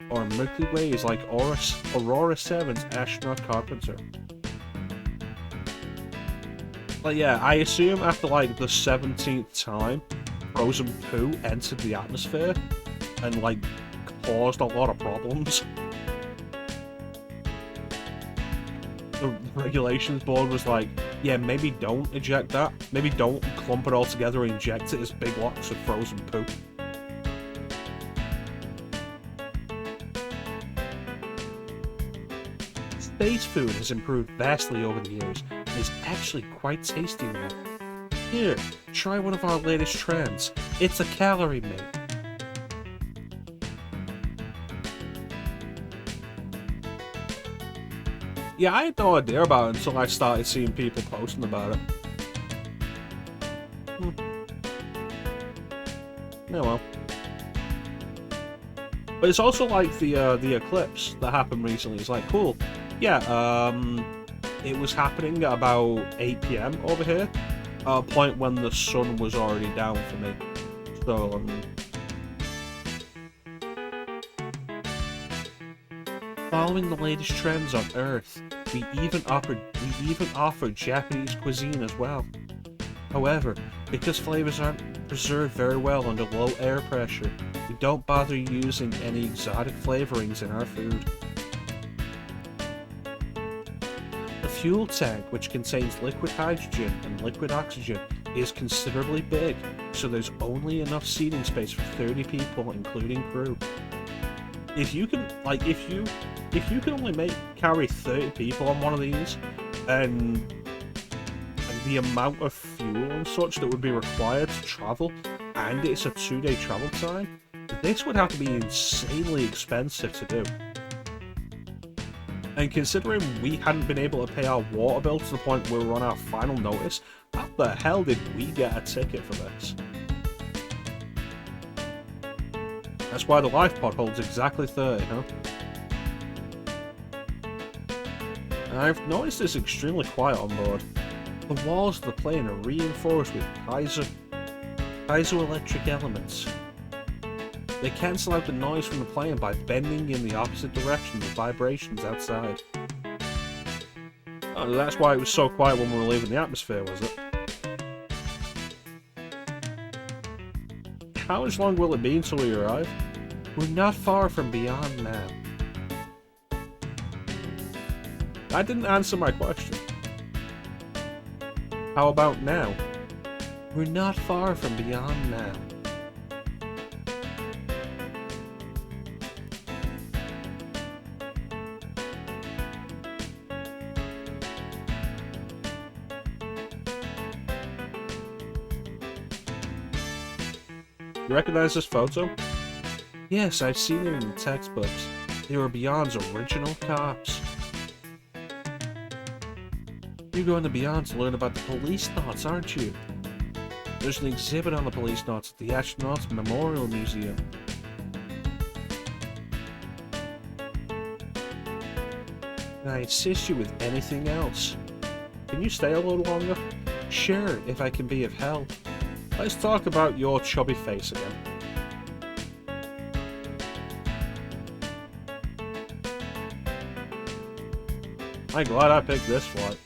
or Milky Ways like Aurora 7's astronaut Carpenter. But yeah, I assume after like the 17th time, frozen poo entered the atmosphere and like caused a lot of problems. The regulations board was like, yeah, maybe don't eject that. Maybe don't clump it all together and inject it as big blocks of frozen poo. Space food has improved vastly over the years and is actually quite tasty now. Here, try one of our latest trends. It's a calorie mate. Yeah, I had no idea about it until I started seeing people posting about it. Yeah, well. But it's also like the eclipse that happened recently. It's like, cool. Yeah, it was happening at about 8 PM over here, at a point when the sun was already down for me. So, following the latest trends on Earth, we even offer Japanese cuisine as well. However, because flavors aren't preserved very well under low air pressure, we don't bother using any exotic flavorings in our food. The fuel tank, which contains liquid hydrogen and liquid oxygen, is considerably big, so there's only enough seating space for 30 people, including crew. If you can only carry 30 people on one of these, and the amount of fuel and such that would be required to travel, and it's a 2-day travel time, this would have to be insanely expensive to do. And considering we hadn't been able to pay our water bill to the point where we were on our final notice, how the hell did we get a ticket for this? That's why the life pod holds exactly 30, huh? And I've noticed it's extremely quiet on board. The walls of the plane are reinforced with piezoelectric elements. They cancel out the noise from the plane by bending in the opposite direction of the vibrations outside. Oh, that's why it was so quiet when we were leaving the atmosphere, was it? How much longer will it be until we arrive? We're not far from beyond now. That didn't answer my question. How about now? We're not far from beyond now. You recognize this photo? Yes, I've seen it in the textbooks. They were Beyond's original cops. You're going to Beyond to learn about the Policenauts, aren't you? There's an exhibit on the Policenauts at the Astronauts Memorial Museum. Can I assist you with anything else? Can you stay a little longer? Sure, if I can be of help. Let's talk about your chubby face again. I'm glad I picked this flight.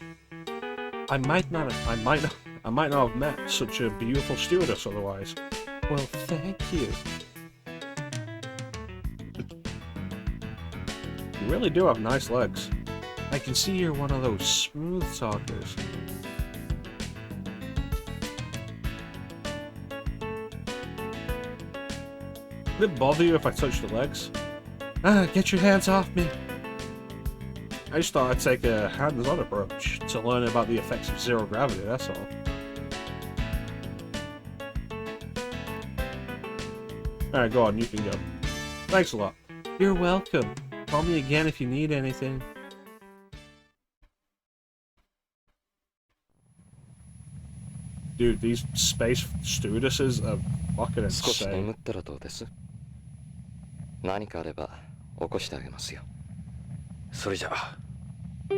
I might not have met such a beautiful stewardess otherwise. Well, thank you. You really do have nice legs. I can see you're one of those smooth talkers. Would it bother you if I touched the legs? Get your hands off me! I just thought I'd take a hands-on approach to learn about the effects of zero gravity, that's all. Alright, go on, you can go. Thanks a lot. You're welcome. Call me again if you need anything. Dude, these space stewardesses are fucking insane. 少し眠ったらどうです？何かあれば起こしてあげますよ。それじゃあ。お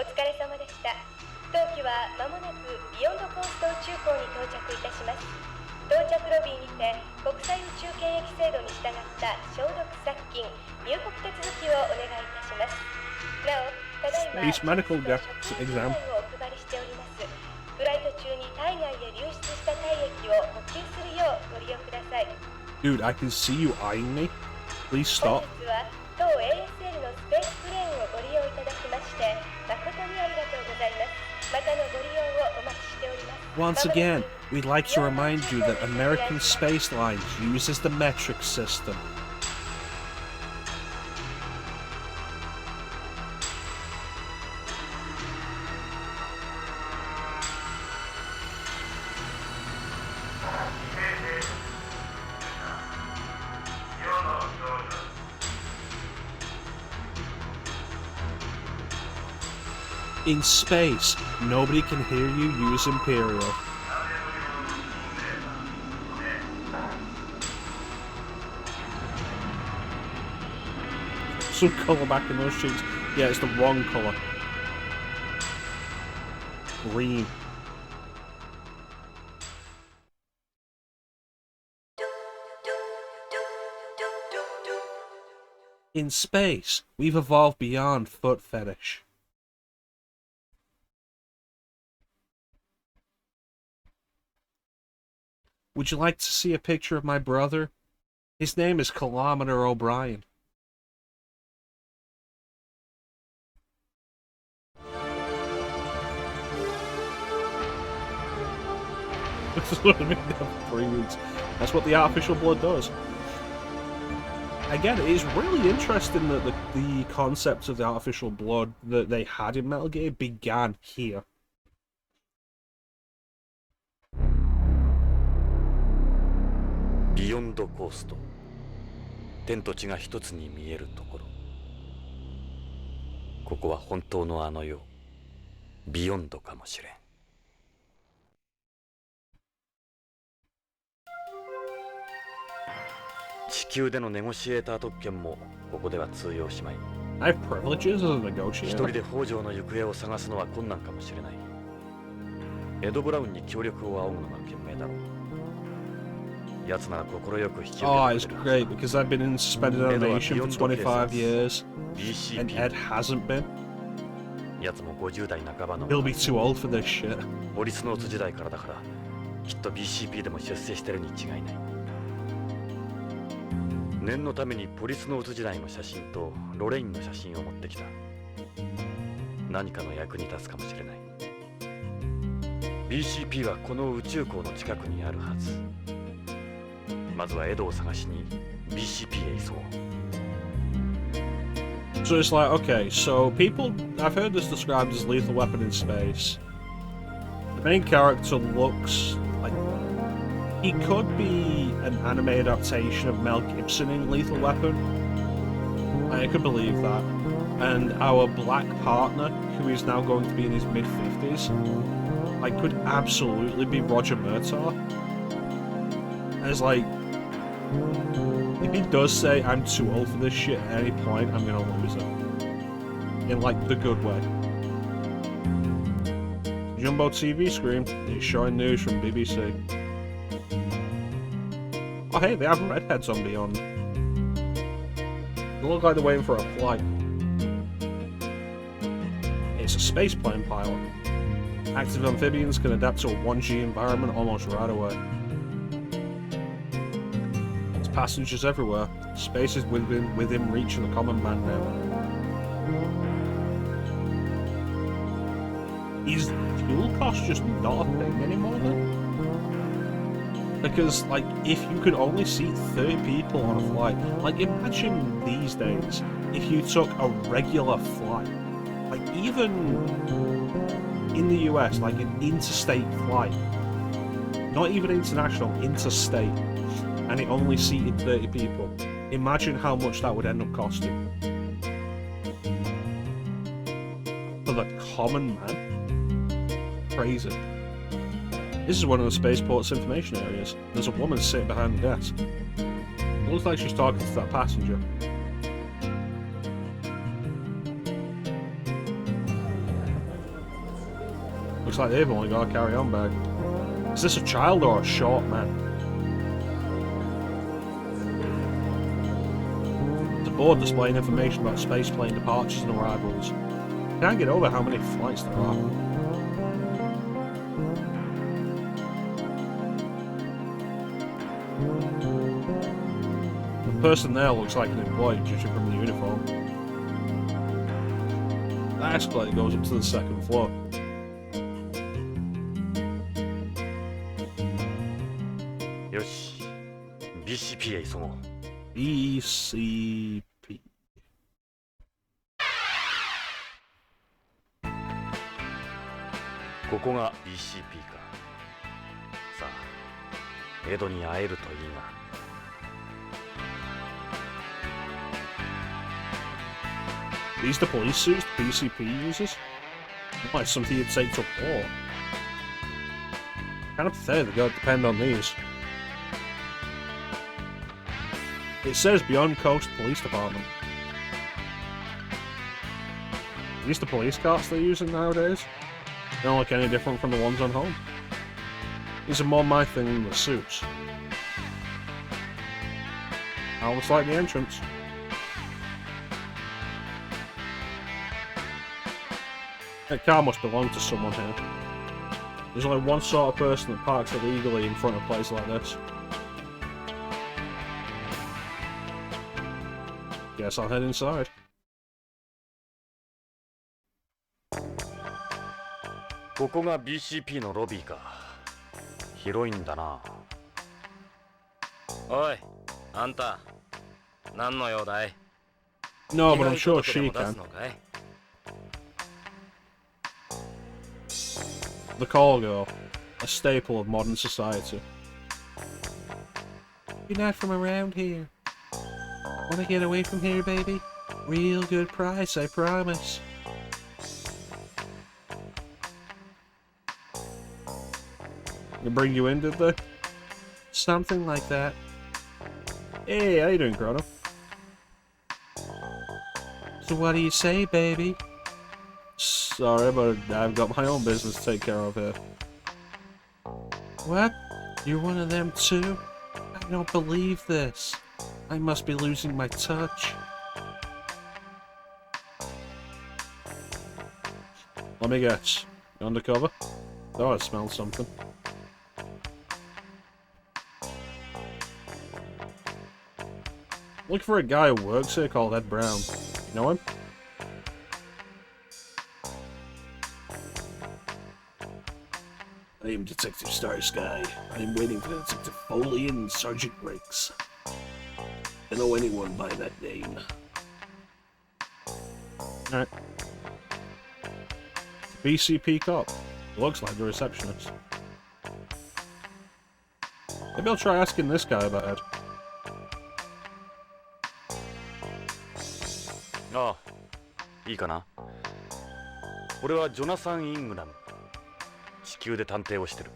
疲れ様でした。当機は間もなくビヨンドコースト宇宙港に到着いたします。到着ロビーにて国際宇宙検疫制度に従った消毒殺菌入国手続きをお願いいたします。なお、ただいま Space medical exam. をお配りしております。フライト中に体外へ流出した体液 Dude, I can see you eyeing me. Please stop. 本日は当 ASL のスペースプレーンをご利用いただきまして誠にありがとうございます。またのご利用をお待ちしております。 Once again, we'd like to remind you that American Space Lines uses the metric system. In space, nobody can hear you use Imperial. Some colour back in those cheeks. Yeah, it's the wrong colour. Green. In space, we've evolved beyond foot fetish. Would you like to see a picture of my brother? His name is Kilometer O'Brien. That's what the artificial blood does. Again, it is really interesting that the concept of the artificial blood that they had in Metal Gear began here. ビヨンドコースト、天と地が一つに見えるところ。ここは本当のあの世、ビヨンドかもしれん。地球でのネゴシエーター特権もここでは通用しまい。I have privileges as a negotiator. 一人で北条の行方を探すのは困難かもしれない。エド・ブラウンに協力を仰ぐのが賢明だろう。 Oh, it's great because I've been in suspended animation for 25 years and Ed hasn't been. He'll be too old for this shit. ポリスノーツ時代からだからきっと BCP でも出世してるに違いない。念のためにポリスノーツ時代の写真とロレインの写真を持ってきた。何かの役に立つかもしれない。BCP はこの宇宙港の近くにあるはず。 まずはエドを探しに BCP へ急ごう。 So it's like, okay, so people, I've heard this described as lethal weapon in space. The main character looks like he could be an anime adaptation of Mel Gibson in Lethal Weapon. I could believe that. And our black partner, who is now going to be in his mid-50s, like, could absolutely be Roger Murtaugh. And it's like, if he does say I'm too old for this shit at any point, I'm gonna lose it. In like the good way. Jumbo TV screen is showing news from BBC. Oh hey, they have redheads on Beyond. They look like they're waiting for a flight. It's a spaceplane pilot. Active amphibians can adapt to a 1G environment almost right away. Passengers everywhere. Space is within reach of the common man now. Is fuel cost just not a thing anymore then? Because, like, if you could only seat 30 people on a flight, like, imagine these days if you took a regular flight, like, even in the US, like an interstate flight, not even international, interstate, and it only seated 30 people. Imagine how much that would end up costing. For the common man? Crazy. This is one of the spaceport's information areas. There's a woman sitting behind the desk. It looks like she's talking to that passenger. Looks like they've only got a carry-on bag. Is this a child or a short man? Board displaying information about spaceplane departures and arrivals. Can't get over how many flights there are. person there looks like an employee, judging from the uniform. The escalator goes up to the second floor. Yoshi, BCP へ急ごう。 BCP. ここが BCP か。さあ、エドに会えるといいな。These the police suits the BCP uses? Like something you'd take to war. Kind of pathetic they gotta depend on these. It says Beyond Coast Police Department. Are these the police carts they're using nowadays? They don't look any different from the ones on home. These are more my thing than the suits. That looks like the entrance. That car must belong to someone here. There's only one sort of person that parks illegally in front of a place like this. Guess I'll head inside. ここが BCP のロビーか。広いんだな。おい、あんた、何の用だい？ No, but I'm sure she can. The call girl, a staple of modern society. You're not from around here. Wanna get away from here, baby? Real good price, I promise. They bring you in, did they? Something like that. Hey, how you doing, Chrono? So what do you say, baby? Sorry, but I've got my own business to take care of here. What? You're one of them too? I don't believe this. I must be losing my touch. Let me guess. You undercover? Oh, I smell something. Looking for a guy who works here called Ed Brown. You know him? I am Detective Starsky. I am waiting for Detective Foley and Sergeant Riggs. I know anyone by that name. Alright. BCP cop. Looks like the receptionist. Maybe I'll try asking this guy about Ed. ああ、いいかな。俺はジョナサン・イングラム。地球で探偵をしてる。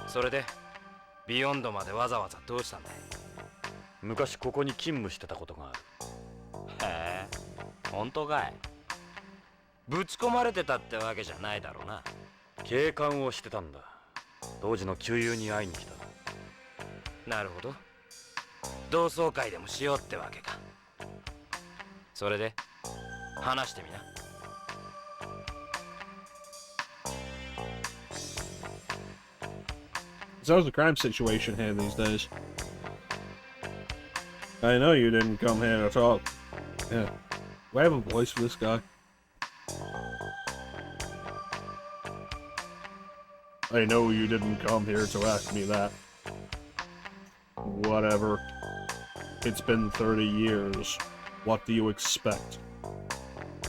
それでビヨンドまでわざわざどうしたんだい？昔ここに勤務してたことがある。へえ、本当かい？ぶち込まれてたってわけじゃないだろうな。警官をしてたんだ。当時の旧友に会いに来た。なるほど。同窓会でもしようってわけか。それで話してみな。So how's the crime situation here these days? I know you didn't come here to talk. Yeah. Do I have a voice for this guy? I know you didn't come here to ask me that. Whatever. It's been 30 years. What do you expect?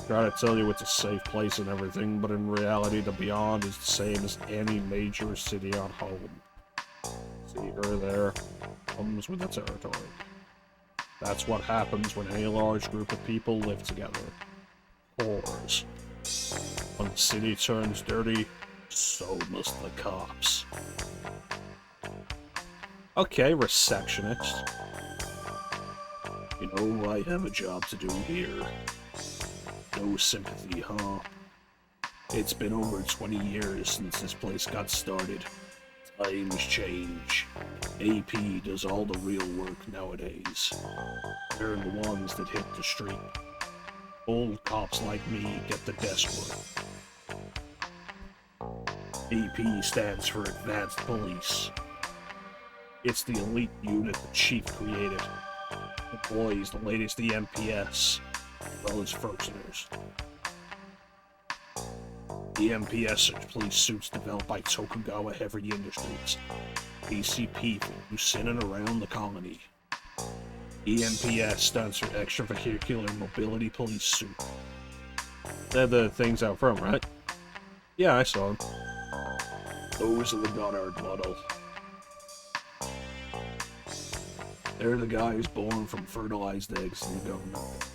Try to tell you it's a safe place and everything, but in reality the Beyond is the same as any major city on home. See her there? Comes with the territory. That's what happens when any large group of people live together. Whores. When the city turns dirty, so must the cops. Okay, receptionist. You know, I have a job to do here. No sympathy, huh? It's been over 20 years since this place got started. Times change. AP does all the real work nowadays. They're the ones that hit the street. Old cops like me get the desk work. AP stands for Advanced Police. It's the elite unit the chief created. Employs the latest EMPS, as well as prisoners. EMPS are police suits developed by Tokugawa Heavy Industries, ACP for use in and around the colony. EMPS stands for Extravehicular Mobility Police Suit. They're the things out front, right? Yeah, I saw them. Those are the Goddard model. They're the guys born from fertilized eggs in the government.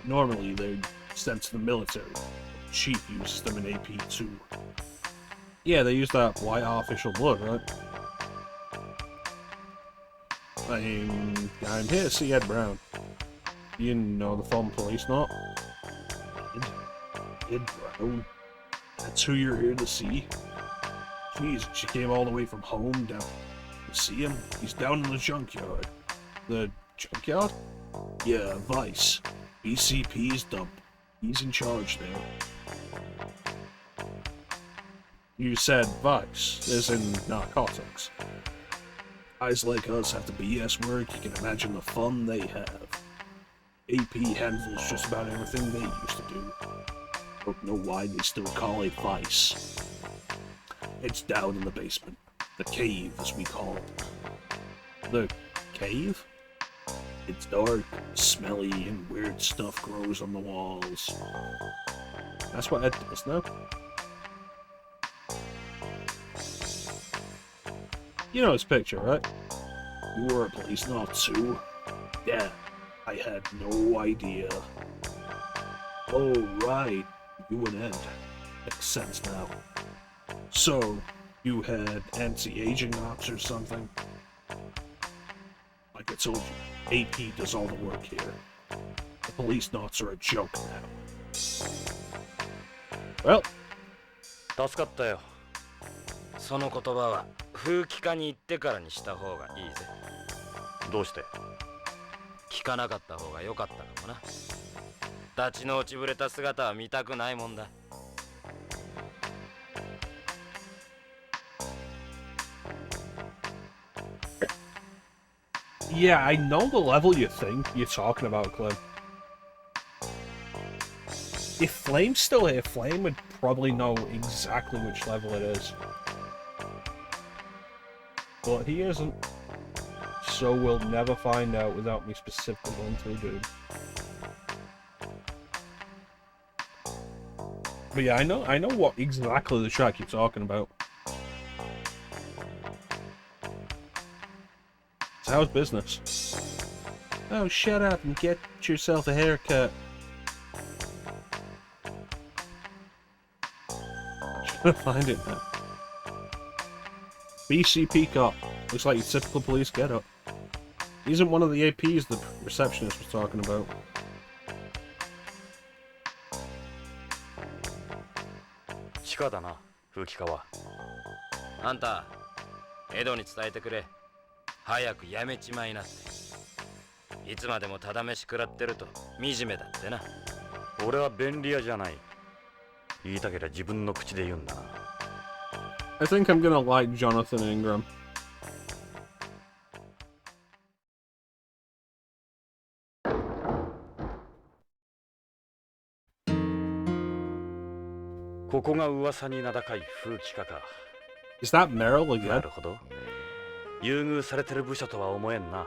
Normally, they're sent to the military. The chief uses them in AP2. Yeah, they use that white artificial blood, right? I'm here to see Ed Brown. You know the former Policenaut? Ed Brown? That's who you're here to see? Jeez, she came all the way from home down to see him? He's down in the junkyard. The junkyard? Yeah, Vice. BCP's dump. He's in charge there. You said Vice, as in narcotics. Guys like us have to BS work, you can imagine the fun they have. AP handles just about everything they used to do. Don't know why they still call it Vice. It's down in the basement. The cave, as we call it. The cave? It's dark, smelly, and weird stuff grows on the walls. That's what Ed does now. You know his picture, right? You were a Policenaut too? Yeah, I had no idea. Oh, right. You and Ed. Makes sense now. So, you had anti-aging ops or something? Like I told you, AP does all the work here. The Policenauts are a joke now. Well, 助かったよ。その言葉は風紀課に行ってからにした方がいいぜ。どうして？聞かなかった方が良かったかもな。立ちの落ちぶれた姿は見たくないもんだ。yeah, I know the level you think you're talking about, Clem. If Flame's still here, Flame would probably know exactly which level it is. But he isn't. So we'll never find out without me specifically going through Dude. But yeah, I know what exactly the track you're talking about. So how's business? Oh, shut up and get yourself a haircut. Trying to find it now. BCP cop. Looks like your typical police getup. He isn't one of the APs the receptionist was talking about.地下だな、風紀課は。あんた、エドに伝えてくれ。早くやめちまいなって。いつまでもただ飯食らってると惨めだってな。俺は便利屋じゃない。言いたけりゃ自分の口で言うんだな。I think I'm gonna like Jonathan Ingram. Is that Meryl again? なるほど。優遇されてる部署とは思えんな。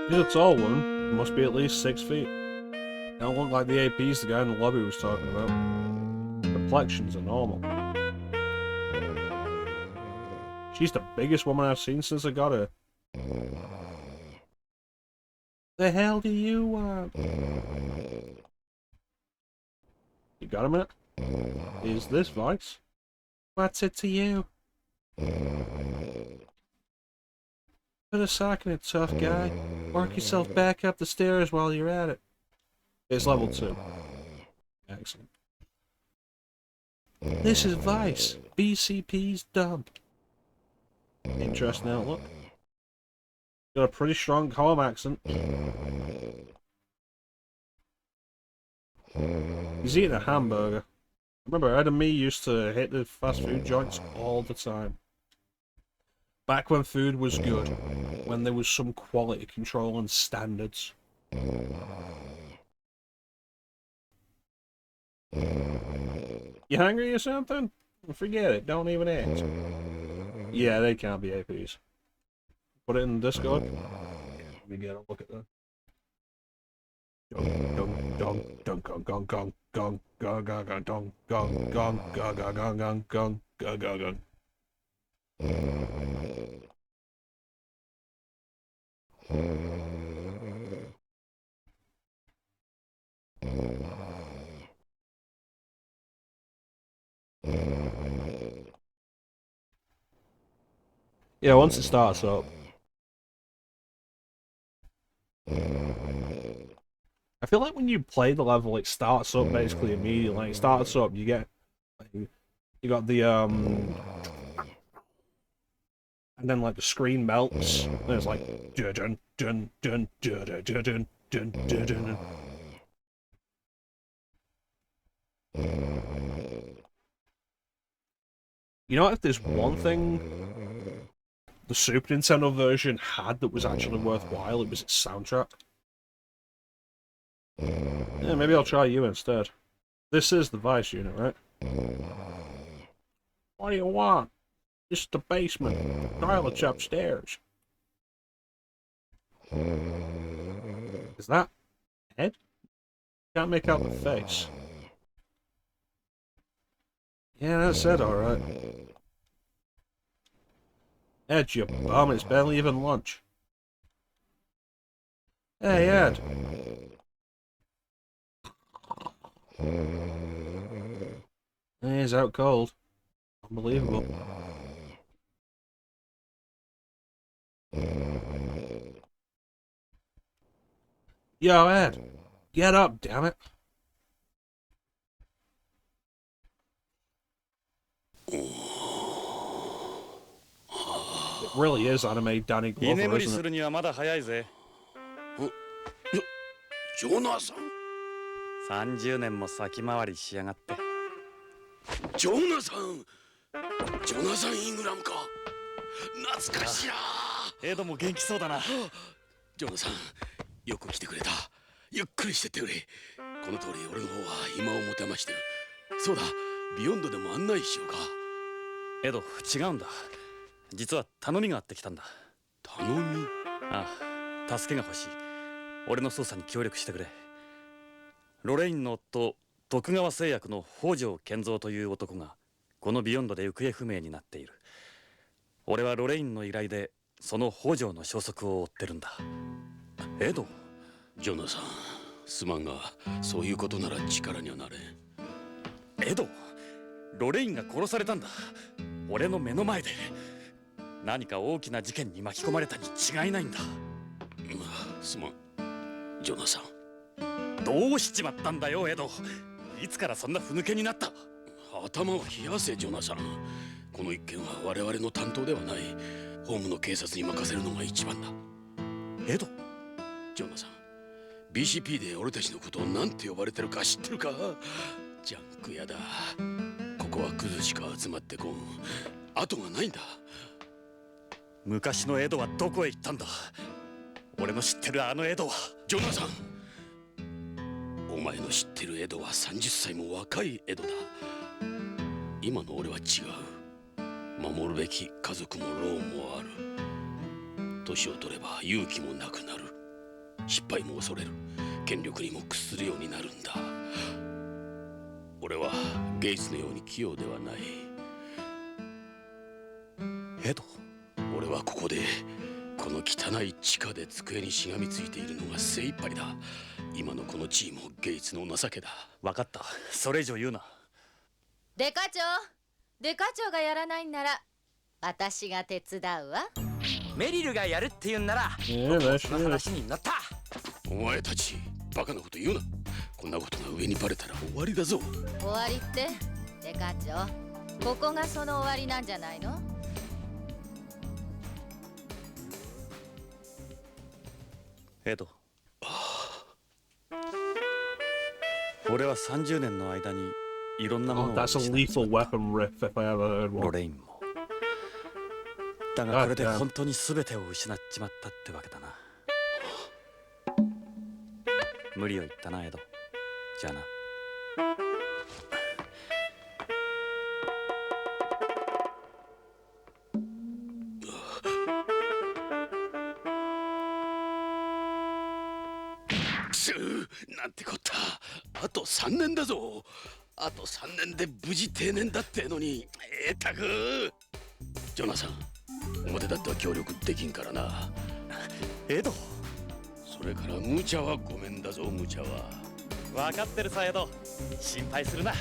He's a tall one. He must be at least 6 feet. Don't look like the AP's the guy in the lobby was talking about. Complexions are normal. She's the biggest woman I've seen since I got her. The hell do you want? You got a minute? Is this Vice? What's it to you? Put a sock in it, tough guy. Work yourself back up the stairs while you're at it. It's level 2. Excellent. This is Vice. BCP's dump. Interesting outlook. Got a pretty strong home accent. He's eating a hamburger. Remember, Ed and me used to hit the fast food joints all the time. Back when food was good, when there was some quality control and standards. You hungry or something? Forget it, don't even ask. Yeah, they can't be APs. Put it in Discord. Let me get a look at that. Dong dong dong gong gong gong gong gong gong gong dong gong gong gong gong gong gong gong gong gong gong. Yeah, once it starts up. I feel like when you play the level, it starts up basically immediately. Like, it starts up, you get, you got the and then like the screen melts, and it's like dun dun dun dun dun dun dun dun dun dun. You know, if there's one thing the Super Nintendo version had that was actually worthwhile, it was its soundtrack. Yeah, maybe I'll try you instead. This is the Vice unit, right? What do you want? This is the basement. Toilet's upstairs. Is that Ed? Can't make out the face. Yeah, that's Ed, alright. Ed, you bum, it's barely even lunch. Hey, Ed. He's out cold. Unbelievable. Yo, Ed. Get up, damn it. It really is anime Danny 居眠 Glover, り isn't す it? るにはまだ早いぜ。ジョナサン。30年も先回りしやがって。ジョナサン。ジョナサン・イングラムか。懐かしいな。エドも元気そうだな。ジョナサン、よく来てくれた。ゆっくりしてってくれ。この通り俺の方は暇を持てましてる。そうだ、ビヨンドでも案内しようか。エド、違うんだ。実は頼みがあってきたんだ。頼み？ああ、助けが欲しい。俺の捜査に協力してくれ。ロレインの夫、徳川製薬の北条健三という男がこのビヨンドで行方不明になっている。俺はロレインの依頼でその北条の消息を追ってるんだ。エド？ジョナサン、すまんがそういうことなら力にはなれん。エド、ロレインが殺されたんだ。俺の目の前で。何か大きな事件に巻き込まれたに違いないんだ。すまん、ジョナサン。どうしちまったんだよ、エド。いつからそんなふぬけになった？頭を冷やせ、ジョナサン。この一件は我々の担当ではない。ホームの警察に任せるのが一番だ。エド？ジョナサン、BCP で俺たちのことを何て呼ばれてるか知ってるか？ジャンク屋だ。ここはクズしか集まってこん。後がないんだ。昔のエドはどこへ行ったんだ？俺の知ってるあのエドは。ジョナサン、お前の知ってるエドは30歳も若いエドだ。今の俺は違う。守るべき家族もローンもある。年を取れば勇気もなくなる。失敗も恐れる。権力にも屈するようになるんだ。俺はゲイツのように器用ではない。エド？俺はここでこの汚い地下で机にしがみついているのが精一杯だ。今のこの地位もゲイツの情けだ。分かった、それ以上言うな。デカ長がやらないんなら私が手伝うわ。メリルがやるって言うんならその話に乗った。お前たちバカなこと言うな。こんなことが上にバレたら終わりだぞ。終わりってデカ長、ここがその終わりなんじゃないの？エド。俺は30年の間にいろんなも Oh, のを that's a 失っちま lethal った weapon riff if I ever heard ロ one. レインもだがこれで本当に全てを失っちまったってわけだな。無理を言ったなエド。じゃあな。なんてこった。あと3年だぞ。あと3年で無事定年だってのに。たくジョナサン、表だっては協力できんからな。エド、それから無茶はごめんだぞ。無茶は分かってるさエド、心配するな。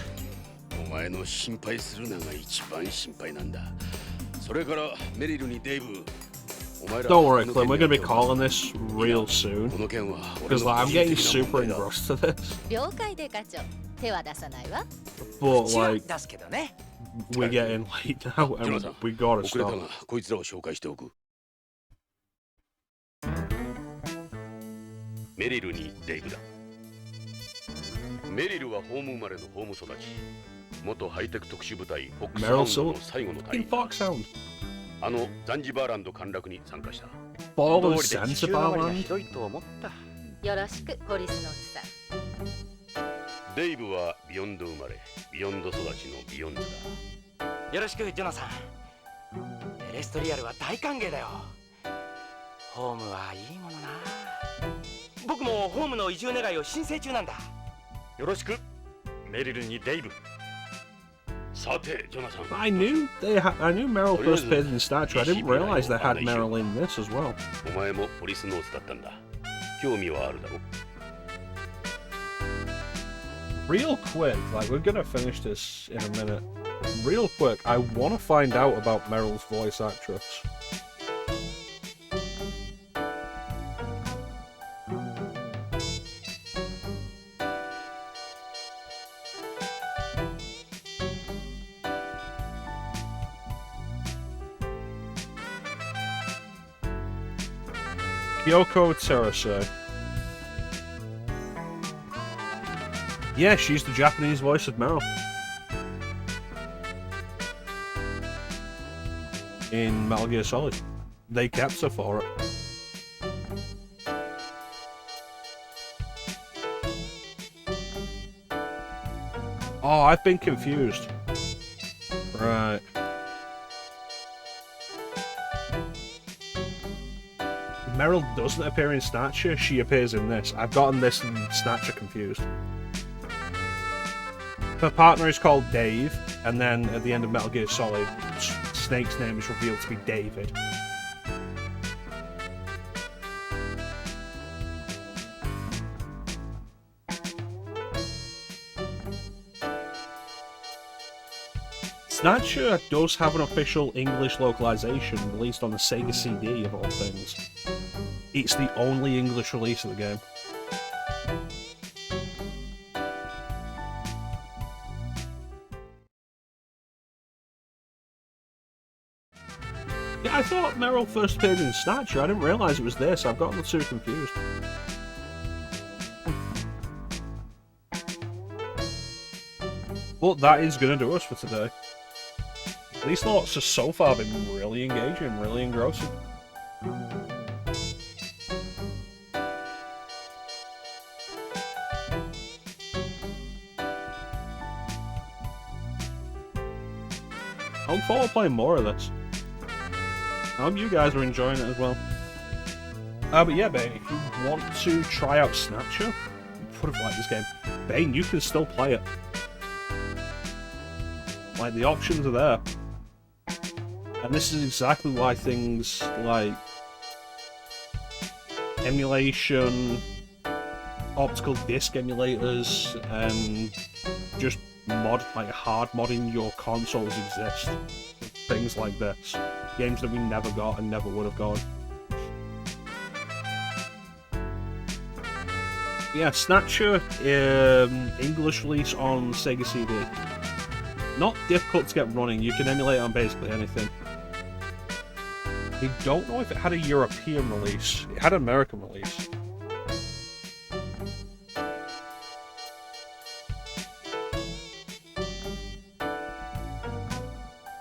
お前の心配するなが一番心配なんだ。それからメリルにデイブ、 Don't worry, Clem, we're gonna be calling this real soon. Because like, I'm getting super engrossed to this. 了解で課長。手は出さないわ。 But like, 出すけどね。we're getting late now and we gotta 遅れた stop. がこいつらを紹介しておく。メリルにデイブだ。メリルはホーム生まれのホーム育ち。元ハイテク特殊部隊フォックスサウンドの最後の隊員。あのザンジバーランド陥落に参加した。Fall of Zanzibar Land? よろしく、ポリスノーツさん。デイブはビヨンド生まれ、ビヨンド育ちのビヨンズだ。よろしくジョナサン。エレストリアルは大歓迎だよ。ホームはいいものな。僕もホームの移住願いを申請中なんだ。よろしく、メリルにデイブ。さて、ジョナサン。I knew Meryl first appeared in statue. I didn't realize they had Meryl in this as well. お前もポリスノーツだったんだ。興味はあるだろ。Real quick, like we're gonna finish this in a minute. Real quick, I want to find out about Meryl's voice actress. Kyoko Terase. Yeah, she's the Japanese voice of Meryl. In Metal Gear Solid. They kept her for it. Oh, I've been confused. Right. Meryl doesn't appear in Snatcher, she appears in this. I've gotten this and Snatcher confused. Her partner is called Dave, and then at the end of Metal Gear Solid, Snake's name is revealed to be David. Snatcher does have an official English localization released on the Sega CD of all things. It's the only English release of the game. Yeah, I thought Meryl first appeared in Snatcher. I didn't realise it was this. I've gotten the two confused. But that is going to do us for today. These thoughts have so far been really engaging, really engrossing. I look forward to playing more of this. I hope you guys are enjoying it as well. But yeah, Bane, if you want to try out Snatcher, you would have liked this game. Bane, you can still play it. Like, the options are there. And this is exactly why things like emulation, optical disc emulators, and just hard modding your consoles exist. Things like this. Games that we never got and never would have gone. Yeah, Snatcher, English release on Sega CD. Not difficult to get running, you can emulate on basically anything. I don't know if it had a European release. It had an American release.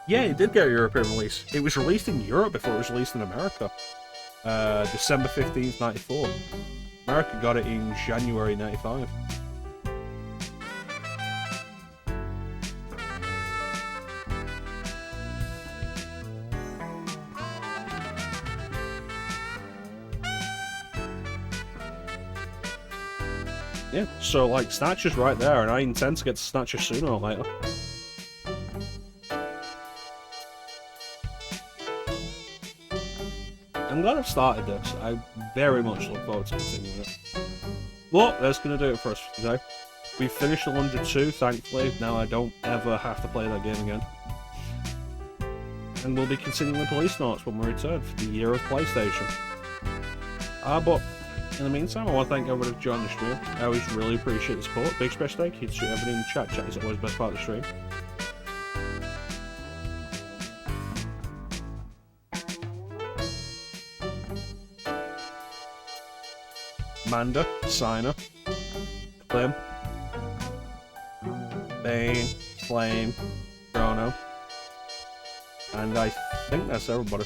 Yeah, it did get a European release. It was released in Europe before it was released in America. December 15th, 94. America got it in January 95. Yeah, so like Snatcher's right there, and I intend to get to Snatcher sooner or later. I'm glad I've started this. I very much look forward to continuing it. Well, that's going to do it for us for today. We've finished the 102, thankfully. Now I don't ever have to play that game again. And we'll be continuing with Policenauts when we return for the year of PlayStation. But in the meantime, I want to thank everybody for joining the stream. I always really appreciate the support. Big special thank you to everybody in the chat. Chat is always the best part of the stream. Manda, Signer, Clem, Bane, Flame, Chrono, and I think that's everybody.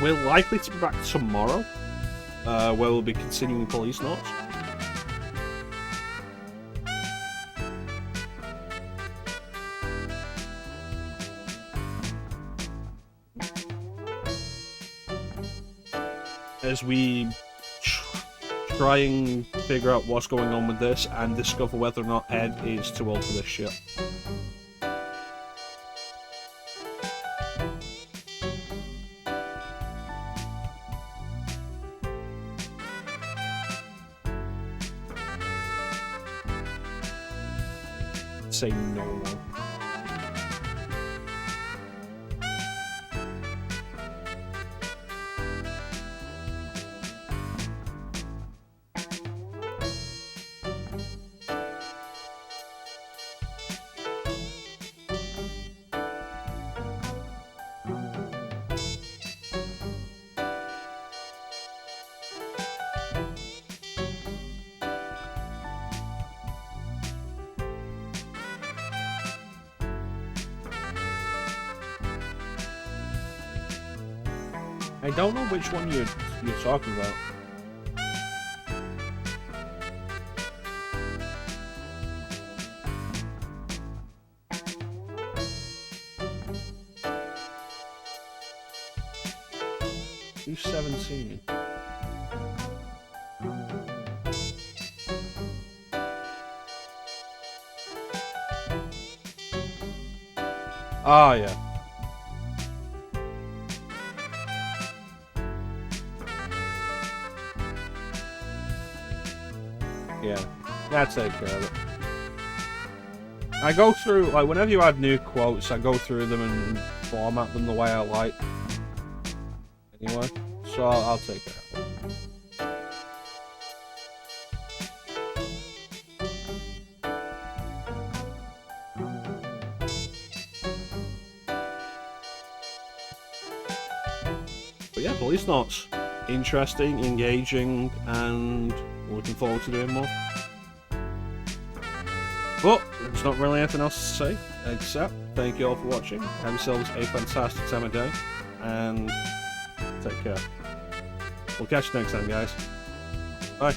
We're likely to be back tomorrow, where we'll be continuing Policenauts. As we try and figure out what's going on with this and discover whether or not Ed is too old for this shit. Say no one. I don't know which one you're talking about. Who's 17? Ah, yeah. Yeah, that's take care of it. I go through, like, whenever you add new quotes, I go through them and format them the way I like. Anyway, so I'll take care of it. But yeah, Policenauts. Interesting, engaging, and looking forward to doing more. But there's not really anything else to say, except thank you all for watching. Have yourselves a fantastic time of day, and take care. We'll catch you next time, guys. Bye.